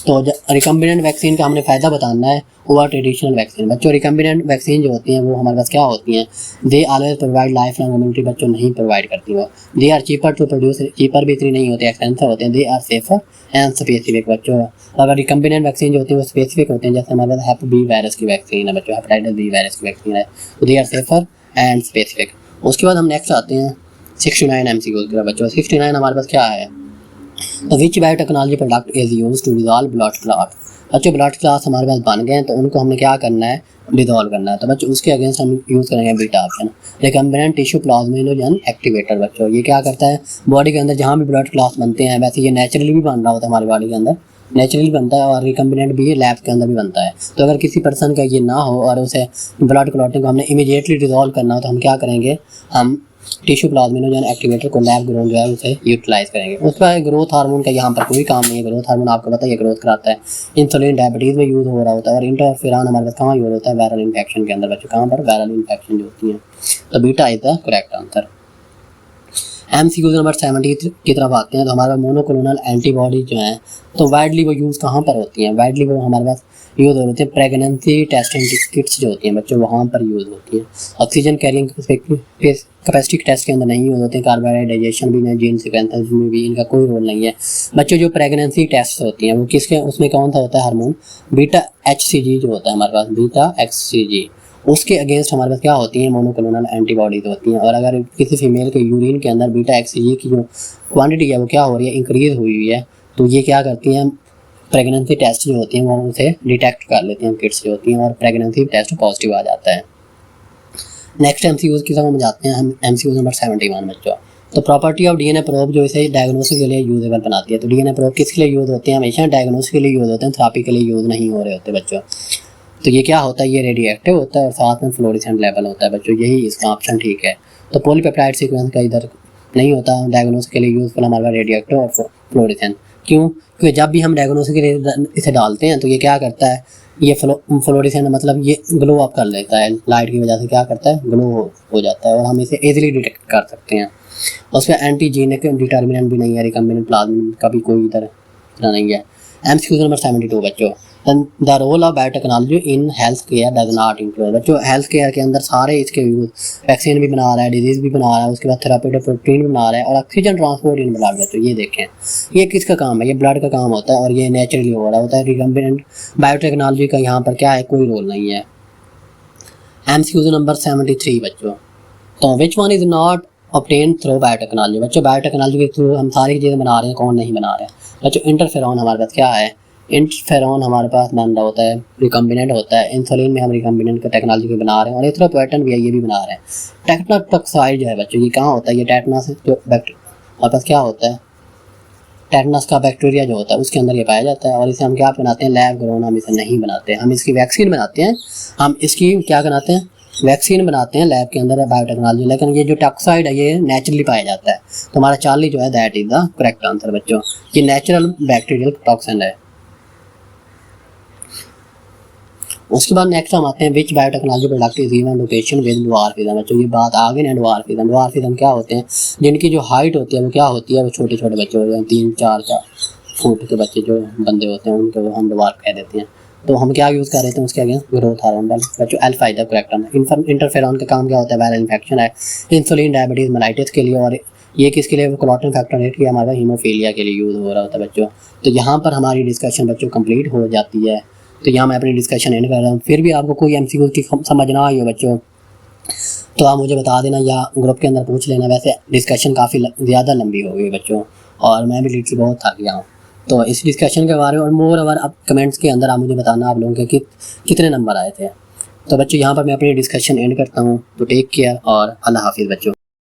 [SPEAKER 1] तो रिकम्बिनेंट वैक्सीन का हमने फ़ायदा बताना है ओवर ट्रेडिशनल वैक्सीन बच्चों। रिकम्बिनेंट वैक्सीन जो होती हैं वो हमारे पास क्या होती हैं, they always provide life long immunity बच्चों, नहीं प्रोवाइड करती वो। They are cheaper to produce, cheaper भी इतनी नहीं होती, एक्सपेंसिव होते हैं। They are safer and specific बच्चों। अगर रिकम्बिनेंट वैक्सीन जो होती है वो स्पेसिफिक होते हैं, जैसे हमारे पास हैप बी वायरस की वैक्सीन है बच्चों, हेपेटाइटिस बी वायरस की वैक्सीन है, तो they are safer and specific. उसके बाद हम नेक्स्ट आते हैं 69 एमसीक्यू के बच्चों। 69 हमारे पास क्या है, तो which biotechnology product is use to dissolve blood clot बच्चों। ब्लड क्लॉट हमारे पास बन गए हैं तो उनको हमने क्या करना है, डिजॉल्व करना है। तो बच्चों उसके अगेंस्ट हम यूज़ करेंगे beta option, recombinant tissue plasminogen activator बच्चों। ये क्या करता है, बॉडी के अंदर जहाँ भी ब्लड क्लॉट बनते हैं, वैसे ये नेचुरली भी बन रहा होता है हमारी बॉडी के अंदर, नेचुरली बनता है, और रिकम्बिनेंट भी लैब के अंदर भी बनता है। तो अगर किसी पर्सन का ये ना हो और उसे ब्लड क्लॉटिंग को हमने इमीडिएटली डिजॉल्व करना हो, तो हम क्या करेंगे, हम टिश्यू प्लाज्मिनोजन एक्टिवेटर को लैब ग्रोन जो है उसे यूटिलाइज करेंगे। उसके बाद ग्रोथ हार्मोन का यहाँ पर कोई काम नहीं है। ग्रोथ हार्मोन आपको पता है ग्रोथ कराता है। इंसुलिन डायबिटीज़ में यूज़ हो रहा होता है, और इंटरफेरॉन हमारे पास कहाँ यूज़ होता है, वायरल इन्फेक्शन के अंदर बच्चों। कहाँ पर, वायरल इन्फेक्शन जो होती है। तो beta is the correct answer. MCQ number 70 की तरफ आते हैं। तो हमारे पास मोनोक्लोनल एंटीबॉडी जो है तो वाइडली वो यूज़ कहाँ पर होती हैं, वाइडली वो हमारे पास यूज़ होती है प्रेगनेंसी टेस्टिंग किट्स जो होती हैं बच्चों वहाँ पर यूज़ होती हैं। ऑक्सीजन कैरिंग कैपेसिटी टेस्ट के अंदर नहीं यूज़ होते हैं, कार्बोडाइजेशन भी नहीं, जीन सीक्वेंसेस में भी इनका कोई रोल नहीं है बच्चों। जो प्रेगनेंसी टेस्ट होती हैं वो किसके, उसमें कौन सा होता है हार्मोन बीटा HCG जो होता है हमारे पास, बीटा HCG, उसके अगेंस्ट हमारे पास क्या होती हैं मोनोक्लोनल एंटीबॉडीज होती हैं। और अगर किसी फीमेल के यूरिन के अंदर बीटा HCG की जो क्वांटिटी है वो क्या हो रही है, इंक्रीज हुई है, तो ये क्या करती हैं प्रेगनेंसी टेस्ट जो होती हैं वो उसे डिटेक्ट कर लेती हैं किट्स जो होती हैं और प्रेगनेंसी टेस्ट पॉजिटिव आ जाता है। नेक्स्ट MCQ की तरफ हम जाते हैं, हम MCQ नंबर 71 बच्चों। तो प्रॉपर्टी ऑफ DNA प्रोब जो इसे डायग्नोसिस के लिए यूजेबल बनाती है। तो DNA प्रोब किसके लिए यूज़ होते हैं, हमेशा डायग्नोसिस के लिए यूज़ होते हैं, थेरेपी के लिए यूज़ नहीं हो रहे होते बच्चों। तो ये क्या होता है, ये रेडियोएक्टिव होता है और साथ में फ्लोरेसेंट लेवल होता है बच्चों, यही इसका ऑप्शन ठीक है। तो पॉलीपेप्टाइड सीक्वेंस का इधर नहीं होता, डायग्नोसिस के लिए यूज़फुल हमारे पास रेडियोएक्टिव और फ्लोरेसेंट। क्यों, क्योंकि जब भी हम डायग्नोसिस के लिए इसे डालते हैं तो ये क्या करता है, ये फ्लोरेसेंट मतलब ये ग्लो अप कर लेता है, लाइट की वजह से क्या करता है, ग्लो हो जाता है और हम इसे ईजिली डिटेक्ट कर सकते हैं। उसमें एंटीजीनिक डिटर्मिनेंट भी नहीं है, रिकम्बिनेंट प्लाज्मिन का भी कोई इधर नहीं है। MCQ नंबर 72 बच्चों। The role of biotechnology in health care does not include बच्चों। हेल्थ केयर के अंदर सारे इसके यूज, वैक्सीन भी बना रहा है, डिजीज़ भी बना रहा है, उसके बाद थेराप्यूटिक प्रोटीन भी बना रहा है और ऑक्सीजन ट्रांसपोर्ट इन ब्लड बच्चों। ये देखें, ये किसका काम है, ये ब्लड का काम होता है और ये नेचुरली हो रहा होता है। रिकम्बिनेंट बायोटेक्नोलॉजी का यहाँ पर क्या है, कोई रोल नहीं है। MCQ नंबर 73 बच्चों। तो which one is not obtain through biotechnology बच्चों। बायोटेक्नोलॉजी के थ्रू हम सारी चीज़ें बना रहे हैं, कौन नहीं बना रहे हैं बच्चों। इंटरफेरॉन हमारे पास क्या है, इंटरफेरॉन हमारे पास बन रहा होता है, रिकम्बिनेंट होता है। इंसुलिन में हम रिकम्बिनेंट का टेक्नोलॉजी के बना रहे हैं और एरिथ्रोपोएटिन भी है, ये भी बना रहे हैं। टेक्नोटॉक्साइड जो है बच्चों, ये कहाँ होता है, ये टेटनस जो हमारे पास क्या होता है, टेटनस का बैक्टीरिया जो होता है उसके अंदर ये पाया जाता है और इसे हम क्या बनाते हैं, लैब ग्रोन, हम इसे नहीं बनाते हैं, हम इसकी वैक्सीन बनाते हैं, हम इसकी क्या बनाते हैं, वैक्सीन बनाते हैं लैब के अंदर बायोटेक्नोलॉजी। लेकिन ये जो टॉक्साइड है ये नेचुरली पाया जाता है। तो हमारा 40 जो है that is the correct answer बच्चों, ये नेचुरल बैक्टीरियल टॉक्सिन है। उसके बाद नेक्स्ट हम आते हैं which biotechnology product is given location with dwarfism बच्चों। ये बात आ गई ना, ड्वार्फिज्म क्या होते हैं, जिनकी जो हाइट होती है वो क्या होती है, वो छोटे छोटे बच्चे होते हैं, 3-4 फुट के बच्चे जो बंदे होते हैं उनको हम ड्वार्फ कह देते हैं। तो हम क्या यूज़ कर रहे थे उसके अगेंस्ट, ग्रोथ हार्मोन बच्चों, alpha is the correct answer. Interferon का काम क्या होता है, वायरल इन्फेक्शन है, इंसुलिन, डायबिटीज़, मेलाइटिस के लिए, और ये किसके लिए, क्लॉटिंग फैक्टर 8 की हमारा हीमोफीलिया के लिए यूज़ हो रहा होता है बच्चों। तो यहाँ पर हमारी डिस्कशन बच्चों कंप्लीट हो जाती है। तो यहाँ मैं अपनी डिस्कशन एंड कर रहा हूँ। फिर भी आपको कोई MCQ की समझ ना आई हो बच्चों तो आप मुझे बता देना या ग्रुप के अंदर पूछ लेना। वैसे डिस्कशन काफ़ी ज़्यादा लंबी हो गई बच्चों और मैं भी लिटरली बहुत थक गया हूँ। तो इस डिस्कशन के बारे में और मोर ओवर अब कमेंट्स के अंदर आप मुझे बताना आप लोगों के कितने नंबर आए थे। तो बच्चों यहाँ पर मैं अपनी डिस्कशन एंड करता हूँ। तो टेक केयर और अल्लाह हाफिज़ बच्चों।